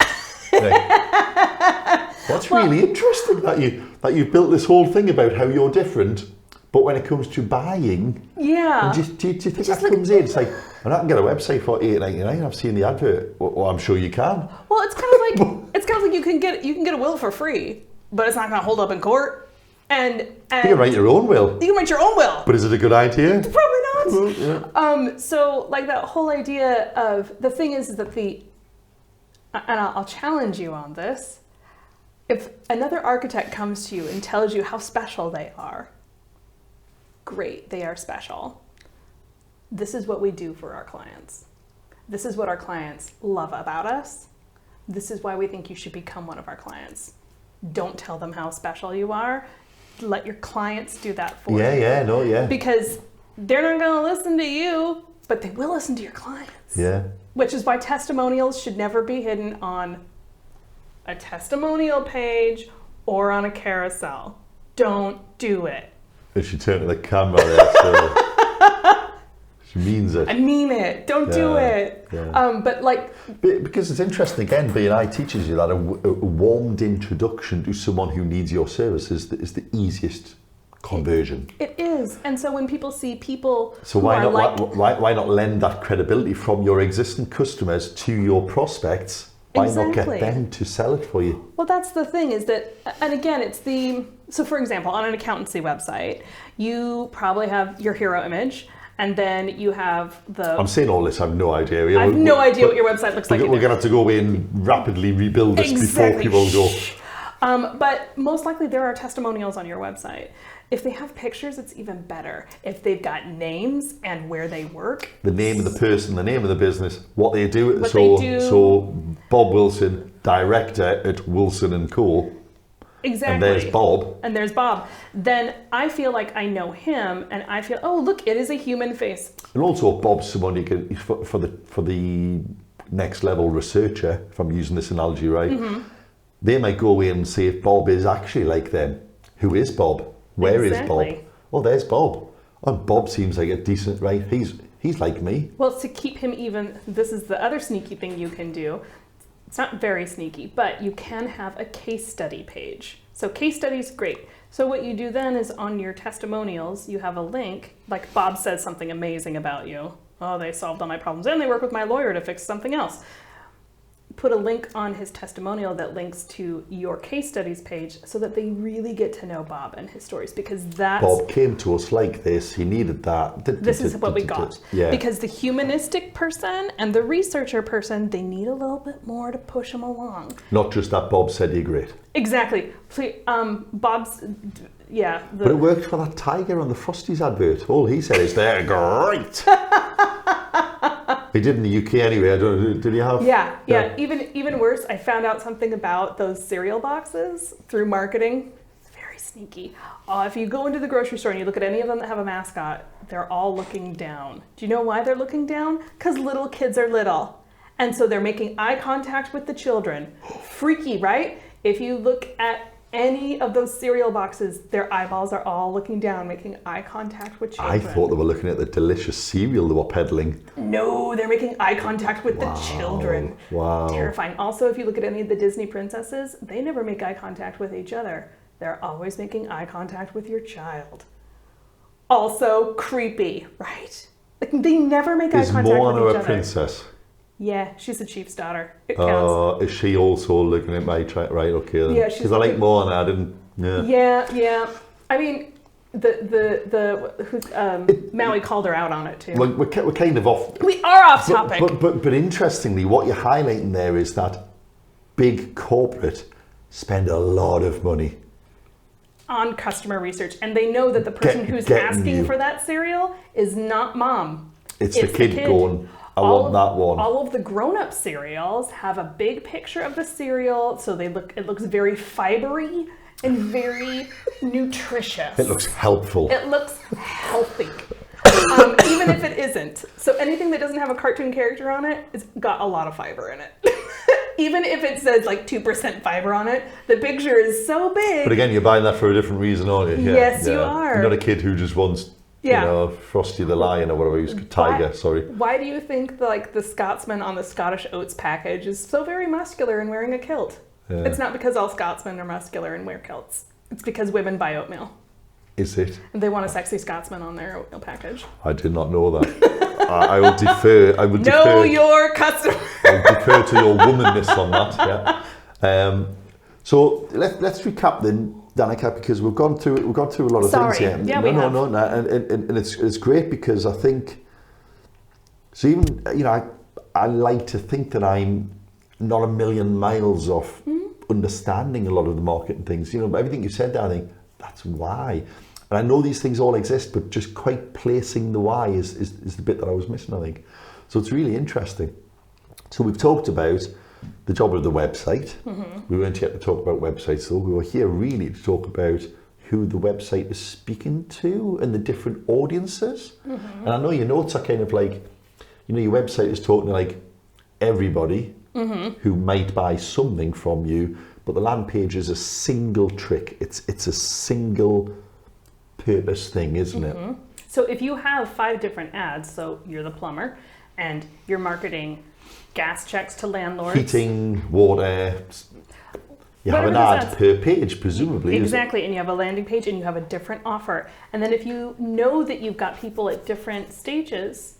That's really interesting that you've built this whole thing about how you're different, but when it comes to buying, do you think that comes in? It's like, and I can get a website for $8.99. I've seen the advert. Well, I'm sure you can. Well, it's kind of like you can get a will for free, but it's not going to hold up in court. And you can write your own will. You can write your own will. But is it a good idea? Probably not. Well, yeah. So like that whole idea of the thing is that and I'll challenge you on this. If another architect comes to you and tells you how special they are, great, they are special. This is what we do for our clients. This is what our clients love about us. This is why we think you should become one of our clients. Don't tell them how special you are. Let your clients do that for you. Because they're not going to listen to you, but they will listen to your clients. Yeah. Which is why testimonials should never be hidden on a testimonial page or on a carousel. Don't do it. If she turned to the camera there, so she means it. I mean it. Don't do it. Yeah. Because it's interesting, again, B&I teaches you that a warmed introduction to someone who needs your service is the easiest conversion. It is. And so when people see people why not lend that credibility from your existing customers to your prospects? Why not get them to sell it for you? Well, that's the thing is that, and again, so for example, on an accountancy website, you probably have your hero image, and then you have I'm saying all this, I have no idea. I have no idea what your website looks like. We're going to have to go away and rapidly rebuild this before people go. But most likely there are testimonials on your website. If they have pictures, it's even better. If they've got names and where they work. The name of the person, the name of the business, what they do. So Bob Wilson, director at Wilson & Co. Exactly. And there's Bob. Then I feel like I know him, and I feel, oh, look, it is a human face. And also Bob's someone you can, for the next level researcher, if I'm using this analogy right, mm-hmm. they might go away and see if Bob is actually like them. Who is Bob? Where is Bob? Oh, there's Bob. And Bob seems like a decent, right? He's like me. Well, to keep him even, this is the other sneaky thing you can do. It's not very sneaky, but you can have a case study page. So case study is great. So what you do then is on your testimonials, you have a link, like Bob says something amazing about you. Oh, they solved all my problems and they work with my lawyer to fix something else. put a link on his testimonial that links to your case studies page so that they really get to know Bob and his stories, because Bob came to us like this, he needed that. This is what we got. Yeah. Because the humanistic person and the researcher person, they need a little bit more to push them along. Not just that Bob said you're great. Exactly. Bob's, yeah. But it worked for that tiger on the Frosties advert. All he said is, they're great. He did in the UK anyway. I don't know, did he have? Yeah. Even worse, I found out something about those cereal boxes through marketing. It's very sneaky. If you go into the grocery store and you look at any of them that have a mascot, they're all looking down. Do you know why they're looking down? Because little kids are little. And so they're making eye contact with the children. Freaky, right? If you look at any of those cereal boxes, their eyeballs are all looking down, making eye contact with children. I thought they were looking at the delicious cereal they were peddling. No, they're making eye contact with the children. Wow. Terrifying. Also, if you look at any of the Disney princesses, they never make eye contact with each other. They're always making eye contact with your child. Also creepy, right? Like, they never make eye contact with each other. Is Moana a princess? Yeah, she's a chief's daughter. It counts. Is she also looking at my child? Right, okay then. Yeah, because I like Moana, I didn't. Yeah. I mean, Maui called her out on it too. We're kind of off. We are off topic. But interestingly, what you're highlighting there is that big corporate spend a lot of money on customer research, and they know that the person who's asking for that cereal is not mom. It's the kid going, I want that one. All of the grown-up cereals have a big picture of the cereal, so it looks very fibery and very nutritious. It looks helpful. It looks healthy. Even if it isn't. So anything that doesn't have a cartoon character on it, it's got a lot of fiber in it. Even if it says like 2% fiber on it, the picture is so big. But again, you're buying that for a different reason, aren't you? Yes, you are. You're not a kid who just wants, Frosty the Lion or whatever, Tiger, sorry. Why do you think the Scotsman on the Scottish Oats package is so very muscular and wearing a kilt? Yeah. It's not because all Scotsmen are muscular and wear kilts. It's because women buy oatmeal. Is it? And they want a sexy Scotsman on their oatmeal package. I did not know that. I will defer. Know your customer. I'll defer to your womanness on that. Yeah. So let's recap then, Danika, because we've gone through a lot of things here. Yeah, we have. No, and it's great because I think. So even I like to think that I'm not a million miles off understanding a lot of the market and things. But everything you said there, I think that's why. And I know these things all exist, but just quite placing the why is the bit that I was missing, I think. So it's really interesting. So we've talked about the job of the website. Mm-hmm. We weren't yet to talk about websites, though. We were here really to talk about who the website is speaking to and the different audiences. Mm-hmm. And I know your notes are kind of like, your website is talking to like everybody who might buy something from you, but the land page is a single trick. It's a single purpose thing, isn't it? So if you have 5 different ads, so you're the plumber and you're marketing gas checks to landlords, heating, water, you have an ad per page, presumably. Exactly, and you have a landing page and you have a different offer. And then if you know that you've got people at different stages,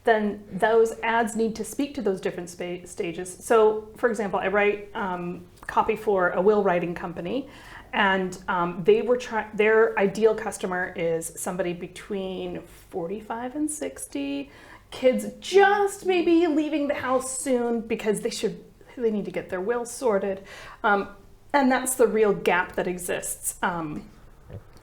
then those ads need to speak to those different stages. So, for example, I write copy for a will writing company, and their ideal customer is somebody between 45 and 60, kids just maybe leaving the house soon because they need to get their will sorted, and that's the real gap that exists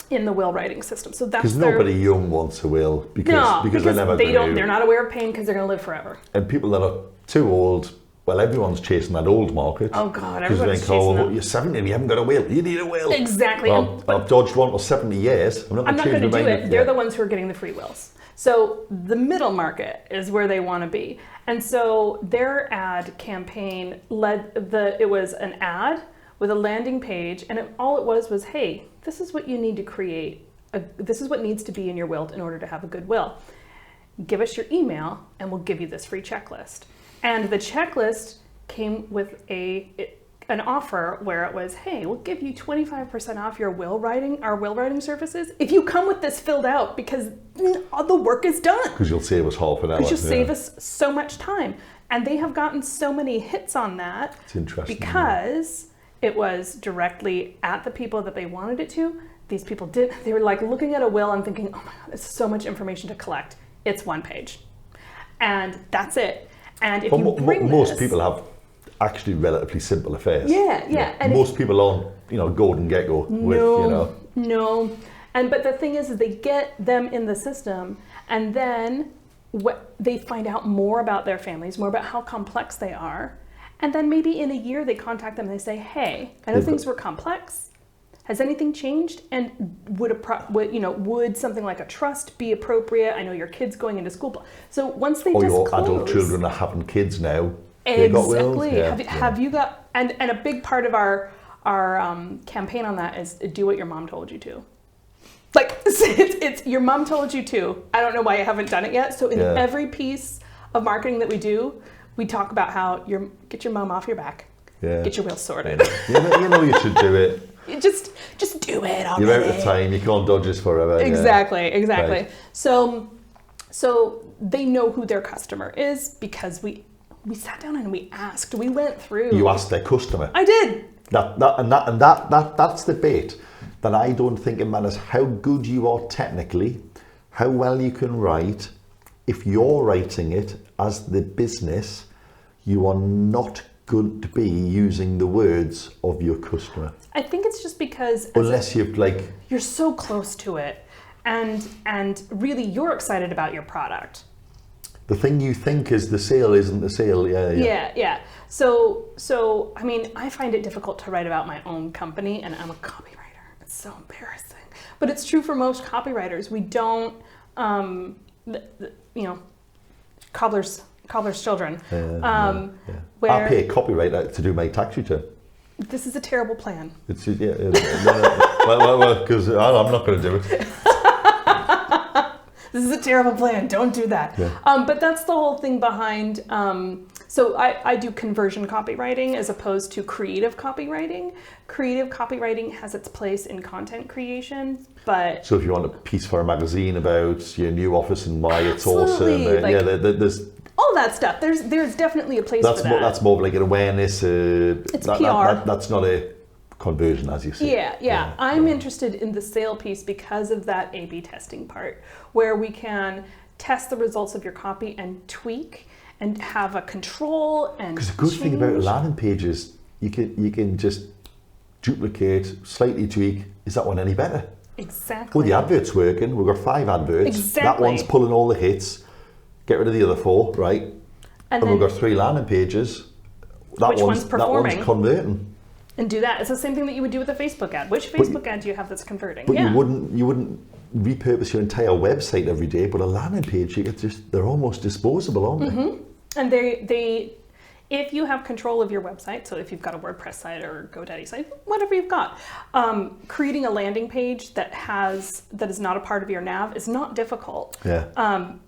in the will writing system. So that's because nobody young wants a will because they're never they're not aware of pain because they're going to live forever. And people that are too old, well, everyone's chasing that old market. Oh God, everyone's chasing that. You're 70 and you haven't got a will. You need a will. Exactly. Well, I've dodged one for 70 years. I'm not going to do it. They're the ones who are getting the free wills. So the middle market is where they want to be. And so their ad campaign it was an ad with a landing page, and all it was, hey, this is what you need to create. This is what needs to be in your will in order to have a good will. Give us your email, and we'll give you this free checklist. And the checklist came with an offer where it was, hey, we'll give you 25% off our will writing services if you come with this filled out, because all the work is done. Because you'll save us half an hour. Because you'll save us so much time. And they have gotten so many hits on that. It's interesting. Because it was directly at the people that they wanted it to. These people they were like looking at a will and thinking, oh my God, there's so much information to collect. It's one page. And that's it. And if you bring most people have actually relatively simple affairs. Yeah. And most people aren't, golden gecko with, No. But the thing is they get them in the system, and then they find out more about their families, more about how complex they are. And then maybe in a year they contact them and they say, hey, I know things were complex. Has anything changed? And would something like a trust be appropriate? I know your kid's going into school. So once they disclose, your adult children are having kids now. Exactly. Have you got? And a big part of our campaign on that is do what your mom told you to. Like it's your mom told you to. I don't know why you haven't done it yet. So in every piece of marketing that we do, we talk about how get your mom off your back. Yeah. Get your wheels sorted. Yeah. You should do it. Just do it already. You're out of time. You can't dodge this forever. Exactly. Right. So they know who their customer is because we sat down and we asked. We went through. You asked their customer. I did. That's the bit that I don't think it matters how good you are technically, how well you can write. If you're writing it as the business, you are not going to be using the words of your customer. I think it's just because unless you're so close to it, and really you're excited about your product. The thing you think is the sale isn't the sale. Yeah. So I mean, I find it difficult to write about my own company, and I'm a copywriter. It's so embarrassing, but it's true for most copywriters. We don't, cobbler's children. Where I pay a copywriter to do my tax return. This is a terrible plan. It's well, because I'm not going to do it. This is a terrible plan. Don't do that. Yeah. But that's the whole thing behind. So I do conversion copywriting as opposed to creative copywriting. Creative copywriting has its place in content creation, but so if you want a piece for a magazine about your new office and why it's awesome, there's all that stuff. There's definitely a place for that. That's more like an awareness. It's PR. That's not a conversion, as you say. Yeah. I'm interested in the sale piece because of that A/B testing part, where we can test the results of your copy and tweak and have a control and. Because the good thing about landing pages, you can just duplicate, slightly tweak. Is that one any better? Exactly. Well, the advert's working. We've got 5 adverts. Exactly. That one's pulling all the hits. Get rid of the other 4, right? And we've got 3 landing pages. Which one's performing? That one's converting. And do that. It's the same thing that you would do with a Facebook ad. Which Facebook ad do you have that's converting? But you wouldn't repurpose your entire website every day. But a landing page, they're almost disposable, aren't they? Mm-hmm. And they, if you have control of your website, so if you've got a WordPress site or GoDaddy site, whatever you've got, creating a landing page that is not a part of your nav is not difficult. Yeah.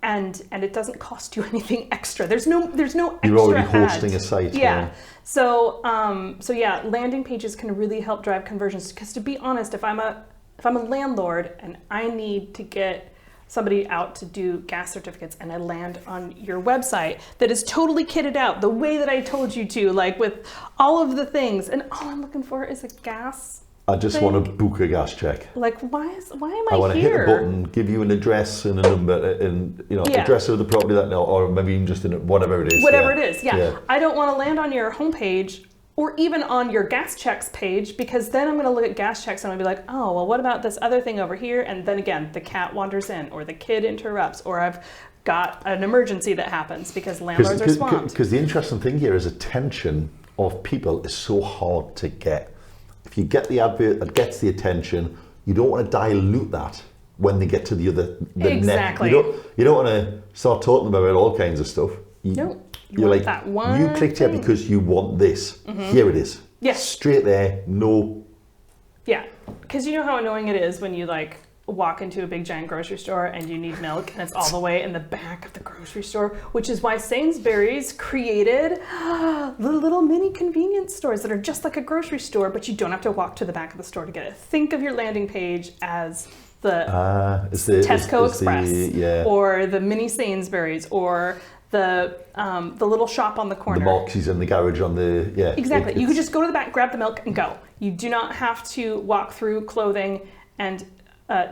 And it doesn't cost you anything extra. There's no extra. You're already hosting a site. Yeah. So landing pages can really help drive conversions. Because to be honest, if I'm a landlord and I need to get somebody out to do gas certificates and I land on your website that is totally kitted out the way that I told you to, like with all of the things, and all I'm looking for is a gas I just want to book a gas check. Like, why am I here? I want to hit a button, give you an address and a number, and address of the property or maybe even just whatever it is. Whatever it is, yeah. I don't want to land on your homepage or even on your gas checks page, because then I'm going to look at gas checks and I'll be like, oh, well, what about this other thing over here? And then again, the cat wanders in, or the kid interrupts, or I've got an emergency that happens because landlords are swamped. Because the interesting thing here is attention of people is so hard to get. If you get the advert that gets the attention, you don't want to dilute that when they get to the exactly. next. You don't want to start talking about all kinds of stuff. No. You're like, that one you clicked here because you want this. Mm-hmm. Here it is. Yes. Straight there, no. Yeah, because you know how annoying it is when you walk into a big giant grocery store and you need milk and it's all the way in the back of the grocery store, which is why Sainsbury's created the little mini convenience stores that are just like a grocery store, but you don't have to walk to the back of the store to get it. Think of your landing page as the Tesco Express or the mini Sainsbury's or the little shop on the corner. The Marxies in the garage on the, yeah. Exactly. You could just go to the back, grab the milk, and go. You do not have to walk through clothing and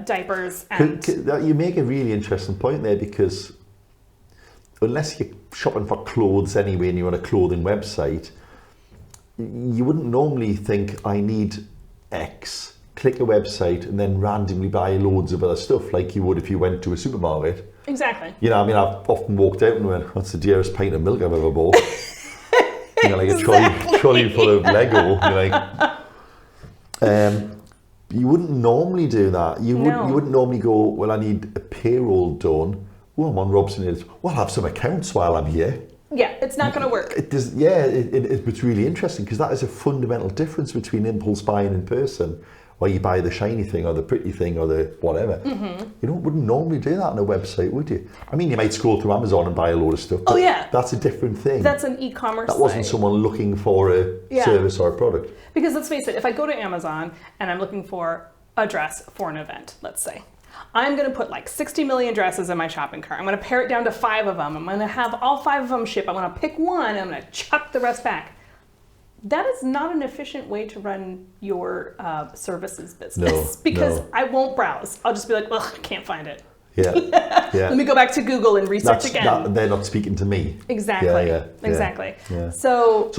diapers. And You make a really interesting point there, because unless you're shopping for clothes anyway and you're on a clothing website, you wouldn't normally think, I need X, click a website and then randomly buy loads of other stuff like you would if you went to a supermarket. Exactly. You know, I mean, I've often walked out and went, what's the dearest pint of milk I've ever bought? You know, like a trolley full of Lego. You're like, you wouldn't normally do that. You wouldn't normally go, well, I need a payroll done. Well, I'm on Robson Laidler. Well, I'll have some accounts while I'm here. Yeah, it's not going to work. It's really interesting, because that is a fundamental difference between impulse buying in person, where you buy the shiny thing or the pretty thing or the whatever. You wouldn't normally do that on a website, would you? I mean, you might scroll through Amazon and buy a load of stuff, but that's a different thing. That's an e-commerce That wasn't someone looking for a service or a product. Because let's face it, if I go to Amazon and I'm looking for a dress for an event, let's say, I'm going to put like 60 million dresses in my shopping cart. I'm going to pare it down to 5 of them. I'm going to have all 5 of them ship. I'm going to pick one and I'm going to chuck the rest back. That is not an efficient way to run your services business, because I won't browse. I'll just be like, ugh, I can't find it. Yeah. Let me go back to Google and research again. They're not speaking to me. Exactly. Exactly. Yeah. So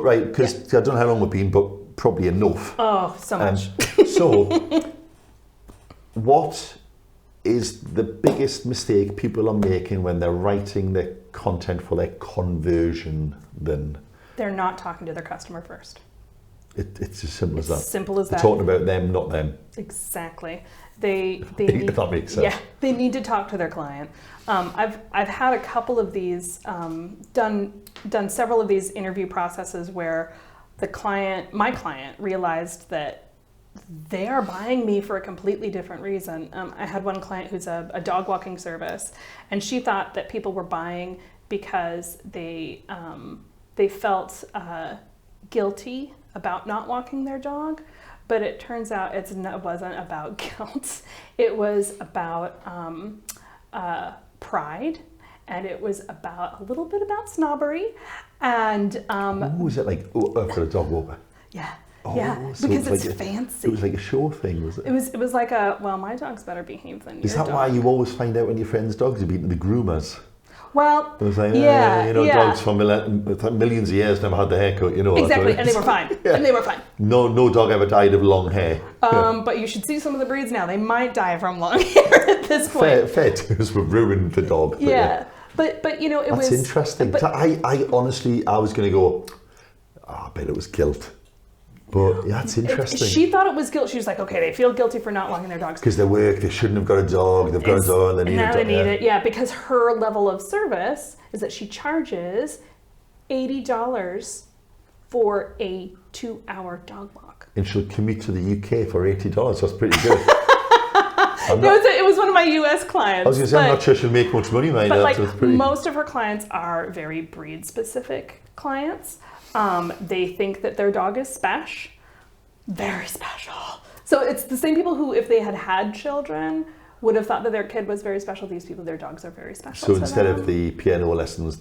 right, because I don't know how long we've been, but probably enough. Oh, so much. So, what is the biggest mistake people are making when they're writing their content for their conversion then? They're not talking to their customer first. It's as simple as that. Simple as that. They're talking about them, not them. Exactly. They if that makes sense. Yeah, they need to talk to their client. I've had a couple of these, done several of these interview processes where my client realized that they are buying me for a completely different reason. I had one client who's a dog walking service, and she thought that people were buying because they felt guilty about not walking their dog. But it turns out it wasn't about guilt. It was about pride, and it was a little bit about snobbery. And was it like for a dog walker? Yeah. Oh, yeah, so because it's like fancy. It was like a show thing, was it? It was like my dog's better behaved than your dog. Is that why you always find out when your friends' dogs have beaten the groomers? Well, it was like, yeah. dogs for millions of years never had the haircut, Exactly, and they were fine. And they were fine. No dog ever died of long hair. But you should see some of the breeds now. They might die from long hair at this point. Fair twos would ruin the dog. Yeah. But it was... That's interesting. But I honestly, I was going to go, I bet it was guilt. But that's interesting. She thought it was guilt. She was like, okay, they feel guilty for not walking their dogs. Because they shouldn't have got a dog. They've got a dog and they need a dog. Now they need it. Yeah, because her level of service is that she charges $80 for a 2-hour dog walk. And she'll commute to the UK for $80. That's pretty good. It was one of my US clients. I was going to say, I'm not sure she'll make much money by that. But most of her clients are very breed-specific clients. They think that their dog is special, very special. So it's the same people who, if they had children, would have thought that their kid was very special. These people, their dogs are very special. So instead of the piano lessons,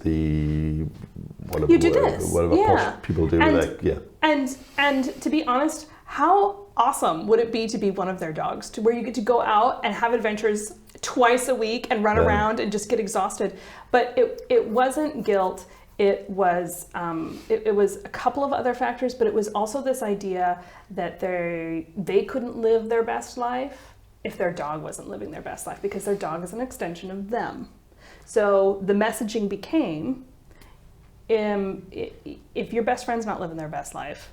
whatever posh people do with that, And to be honest, how awesome would it be to be one of their dogs, to where you get to go out and have adventures twice a week and run around and just get exhausted? But it wasn't guilt. It was a couple of other factors, but it was also this idea that they couldn't live their best life if their dog wasn't living their best life, because their dog is an extension of them. So the messaging became, if your best friend's not living their best life,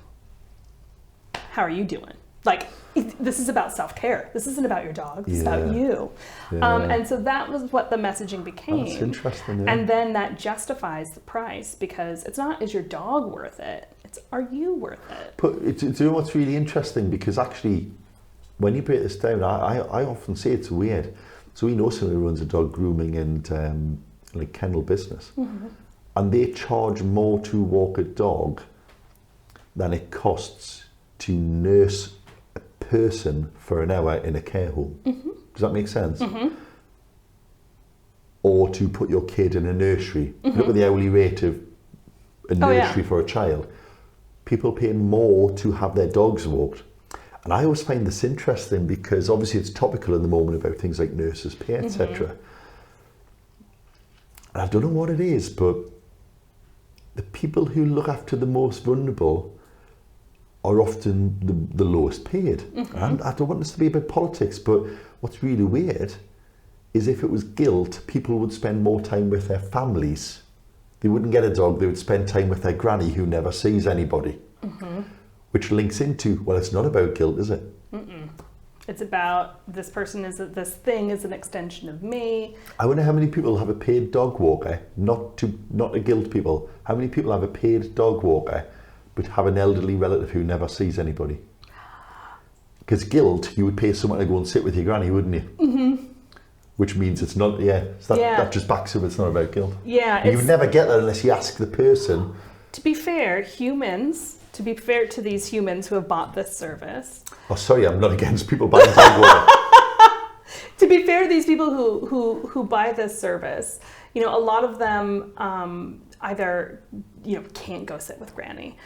how are you doing? Like, this is about self-care. This isn't about your dog. This is about you. Yeah. And so that was what the messaging became. That's interesting. Yeah. And then that justifies the price, because it's not, is your dog worth it? It's, are you worth it? But do you know what's really interesting? Because actually, when you break this down, I often say it's weird. So we know somebody who runs a dog grooming and like kennel business. Mm-hmm. And they charge more to walk a dog than it costs to nurse a person for an hour in a care home. Mm-hmm. Does that make sense? Mm-hmm. or to put your kid in a nursery. Look at the hourly rate of a nursery for a child. People pay more to have their dogs walked. And I always find this interesting because obviously it's topical in the moment about things like nurses' pay, etc. And I don't know what it is, but the people who look after the most vulnerable are often the lowest paid. And I don't want this to be about politics, but what's really weird is if it was guilt, people would spend more time with their families. They wouldn't get a dog, they would spend time with their granny who never sees anybody. Which links into, well, it's not about guilt, is it? It's about this thing is an extension of me. I wonder how many people have a paid dog walker, not to guilt people. How many people have a paid dog walker but have an elderly relative who never sees anybody? Because guilt, you would pay someone to go and sit with your granny, wouldn't you? Which means it's not, so that just backs up it's not about guilt. Yeah. You would never get that unless you ask the person. To be fair to these humans who have bought this service. Oh, sorry, I'm not against people buying dog water. To be fair to these people who buy this service, a lot of them either can't go sit with granny,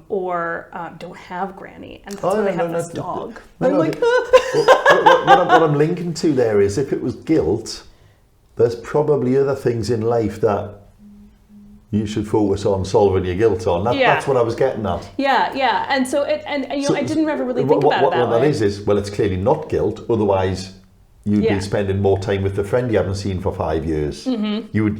or don't have granny, and that's why they have this dog. What I'm linking to there is if it was guilt, there's probably other things in life that you should focus on solving your guilt on. That's what I was getting at. Yeah. And so I didn't ever really think about it that way. What that is, well, it's clearly not guilt. Otherwise, you'd be spending more time with the friend you haven't seen for 5 years. You would,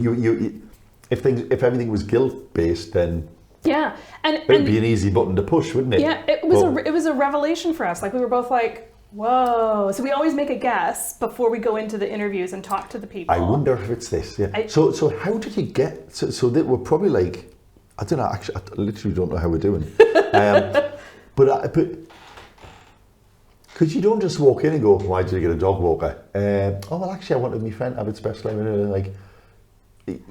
if everything was guilt based, then it would be an easy button to push, wouldn't it? Yeah, it was a revelation for us. Like we were both like, whoa. So we always make a guess before we go into the interviews and talk to the people. I wonder if it's this. Yeah. So how did you get? So that we're probably like, I don't know. Actually, I literally don't know how we're doing. But because you don't just walk in and go, why did you get a dog walker? Oh well, actually, I wanted my friend to have it special. Like,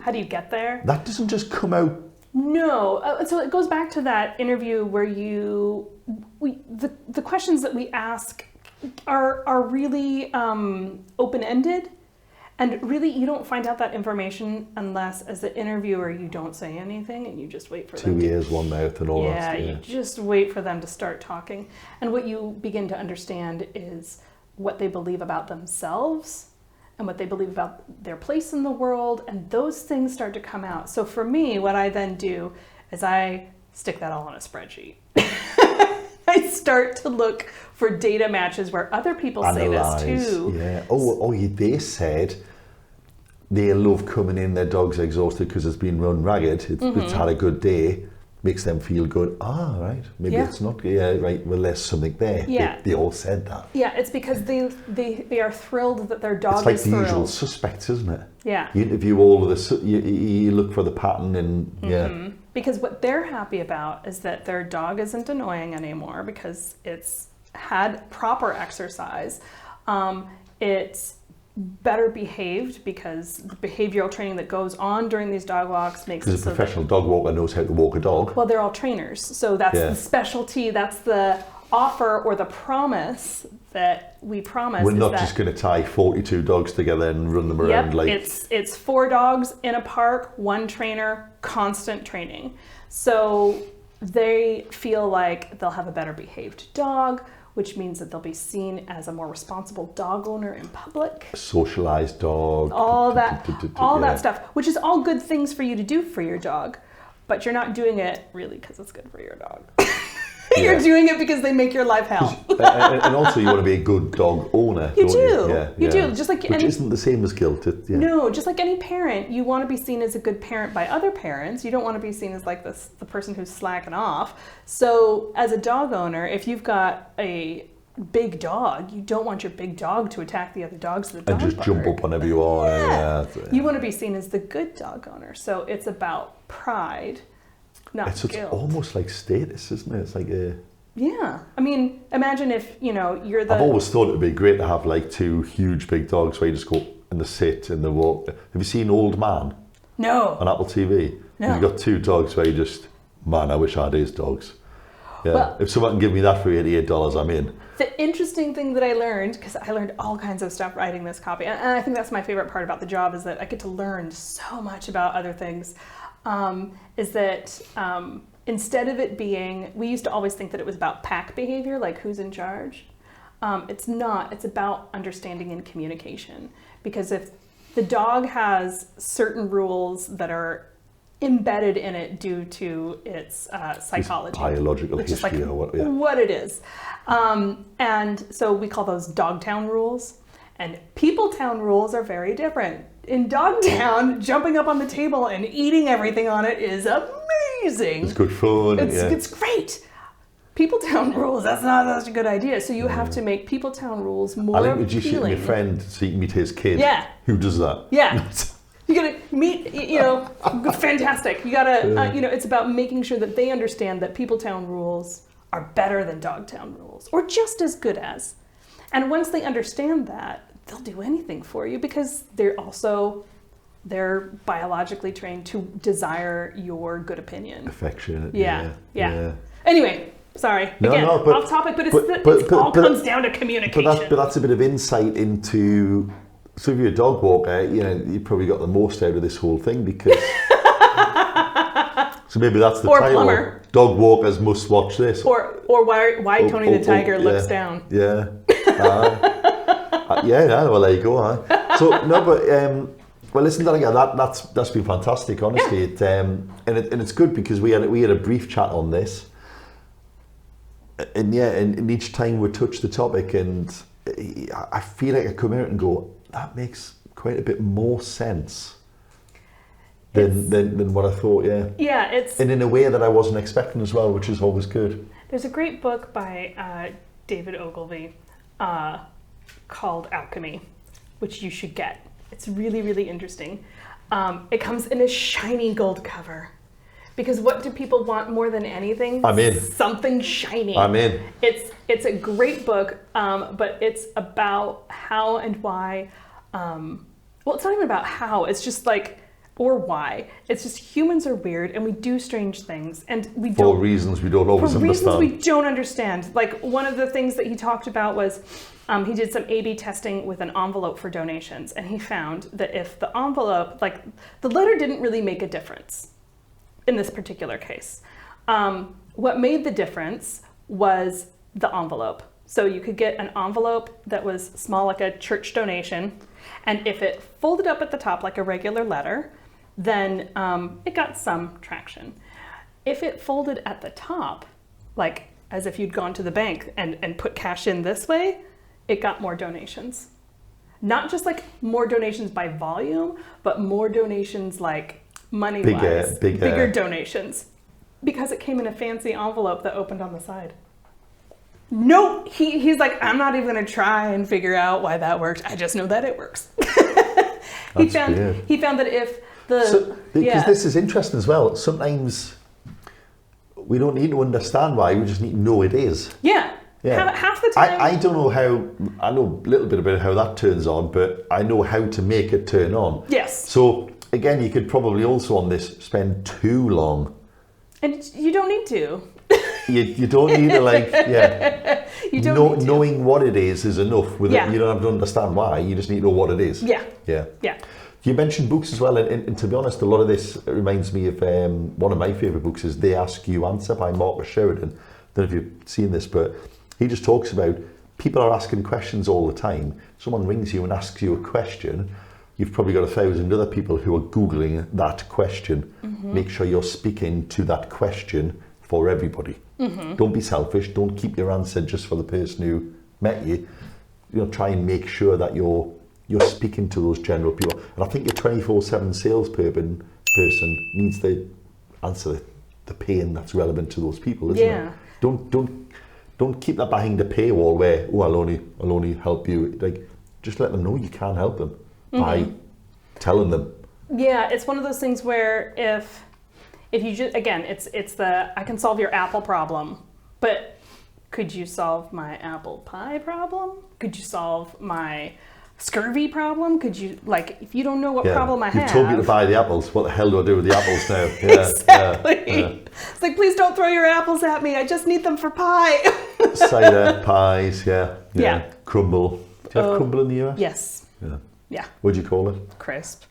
how do you get there? That doesn't just come out. No. So it goes back to that interview where the questions that we ask are really open-ended, and really you don't find out that information unless, as the interviewer, you don't say anything and you just wait for them. 2 ears, one mouth, and all that. Yeah, you just wait for them to start talking, and what you begin to understand is what they believe about themselves and what they believe about their place in the world, and those things start to come out. So for me, what I then do is I stick that all on a spreadsheet. I start to look for data matches where other people say this too. Yeah. They said they love coming in, their dog's exhausted because it's been run ragged. It's had a good day. Makes them feel good. Right. Maybe it's not. Yeah, right. Well, there's something there. Yeah. They all said that. Yeah, it's because they are thrilled that their dog is thrilled. It's like the usual suspects, isn't it? Yeah. You interview all of the, you look for the pattern and Because what they're happy about is that their dog isn't annoying anymore because it's had proper exercise. It's better behaved because the behavioral training that goes on during these dog walks makes it so. Because a professional dog walker knows how to walk a dog. Well, they're all trainers, so that's the specialty. That's the offer or the promise that we promise. We're not just going to tie 42 dogs together and run them around like. It's 4 dogs in a park, 1 trainer, constant training. So they feel like they'll have a better behaved dog, which means that they'll be seen as a more responsible dog owner in public. Socialized dog. All that stuff, which is all good things for you to do for your dog, but you're not doing it really because it's good for your dog. You're doing it because they make your life hell. And also you want to be a good dog owner. You do. You do. Just like Which isn't the same as guilt. No, just like any parent, you want to be seen as a good parent by other parents. You don't want to be seen as like the person who's slacking off. So as a dog owner, if you've got a big dog, you don't want your big dog to attack the other dogs of the dog and just jump up whenever you are. You want to be seen as the good dog owner. So it's about pride. It's almost like status, isn't it? It's like a... Yeah. I mean, imagine if, you're the... I've always thought it would be great to have like 2 huge big dogs where you just go and they sit and they walk. Have you seen Old Man? No. On Apple TV? No. You've got 2 dogs where you just, man, I wish I had these dogs. Yeah. Well, if someone can give me that for $88, I'm in. the interesting thing that I learned, because I learned all kinds of stuff writing this copy, and I think that's my favorite part about the job, is that I get to learn so much about other things, is that instead of it being, we used to always think that it was about pack behavior, like who's in charge. It's not. It's about understanding and communication. Because if the dog has certain rules that are embedded in it due to its psychology, Its biological which history, is like or what? Yeah. what it is. And so we call those Dogtown rules. And Peopletown rules are very different. In Dogtown, jumping up on the table and eating everything on it is amazing. It's good fun. It's great. Peopletown rules, that's not such a good idea. So you have to make Peopletown rules more I appealing. think you should meet your friend so you can meet his kid. Yeah. Who does that? Yeah. You gotta meet, fantastic. You gotta, it's about making sure that they understand that Peopletown rules are better than Dogtown rules, or just as good as. And once they understand that, they'll do anything for you because they're biologically trained to desire your good opinion. Affectionate. Yeah. Anyway, sorry. No, Again, no, but, off topic, but it all comes down to communication. But that's a bit of insight into. So if you're a dog walker, you probably got the most out of this whole thing because. So maybe that's the title. Plumber. Dog walkers must watch this. Or why Tony the Tiger looks down. Yeah. Well, there you go. So no, but well, listen, Danika, that's been fantastic. Honestly, Yeah. And it's good because we had a brief chat on this, and each time we touch the topic, and I feel like I come out and go, that makes quite a bit more sense than what I thought. Yeah, and in a way that I wasn't expecting as well, which is always good. There's a great book by David Ogilvy called Alchemy, which you should get. It's really, really interesting. It comes in a shiny gold cover. Because what do people want more than anything? I'm in. Something shiny. I'm in. It's a great book, but it's about how and why. Well, it's not even about how. It's just like, or why. It's just humans are weird and we do strange things, and we don't. For reasons we don't always understand. For reasons we don't understand. Like one of the things that he talked about was he did some A/B testing with an envelope for donations, and he found that if the envelope, like the letter didn't really make a difference in this particular case. What made the difference was the envelope. So you could get an envelope that was small, like a church donation, and if it folded up at the top like a regular letter, then it got some traction. If it folded at the top, like as if you'd gone to the bank and put cash in this way, it got more donations. Not just like more donations by volume, but more donations like money-wise, bigger donations, because it came in a fancy envelope that opened on the side. No, he's like, I'm not even going to try and figure out why that works. I just know that it works. He found that if because this is interesting as well. Sometimes we don't need to understand why. We just need to know it is. Yeah. Half the time. I don't know how. I know a little bit about how that turns on, but I know how to make it turn on. Yes. So again, you could probably also on this spend too long. And you don't need to. You don't need to You don't need to. Knowing what it is enough. With Yeah. it, you don't have to understand why. You just need to know what it is. Yeah. Yeah. You mentioned books as well, and to be honest, a lot of this reminds me of one of my favourite books is They Ask You Answer by Marcus Sheridan. I don't know if you've seen this, but he just talks about people are asking questions all the time. Someone rings you and asks you a question. You've probably got 1,000 other people who are Googling that question. Mm-hmm. Make sure you're speaking to that question for everybody. Mm-hmm. Don't be selfish. Don't keep your answer just for the person who met you. Try and make sure that you're speaking to those general people. And I think your 24/7 salesperson needs to answer the pain that's relevant to those people, isn't it? Don't keep that behind a paywall where I'll only help you. Like, just let them know you can help them by telling them. Yeah, it's one of those things where if you just, again, it's the I can solve your apple problem, but could you solve my apple pie problem? Could you solve my scurvy problem? Could you, like, if you don't know what problem I have. You've told me to buy the apples. What the hell do I do with the apples now? Yeah, exactly. It's like, please don't throw your apples at me. I just need them for pie. Cider, pies, yeah. Crumble. Do you have crumble in the US? Yes. Yeah. Yeah. What do you call it? Crisp.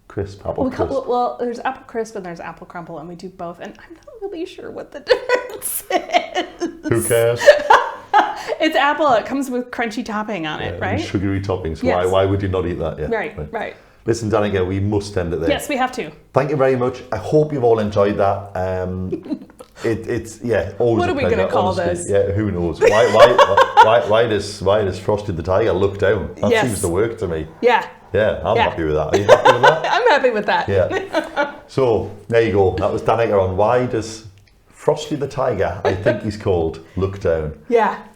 Crisp, apple crisp. Well, there's apple crisp and there's apple crumble, and we do both. And I'm not really sure what the difference is. Who cares? It's apple. It comes with crunchy topping on it, right? Sugary toppings. Yes. Why would you not eat that? Yeah. Right. Listen, Danika, we must end it there. Yes, we have to. Thank you very much. I hope you've all enjoyed that. It's always. What a are we pleasure, going to call honestly. this? Yeah, who knows? Why does Frosty the Tiger look down? That seems to work to me. Yeah. Yeah, I'm happy with that. Are you happy with that? I'm happy with that. Yeah. So there you go. That was Danika on why does Frosty the Tiger, I think he's called, look down. Yeah.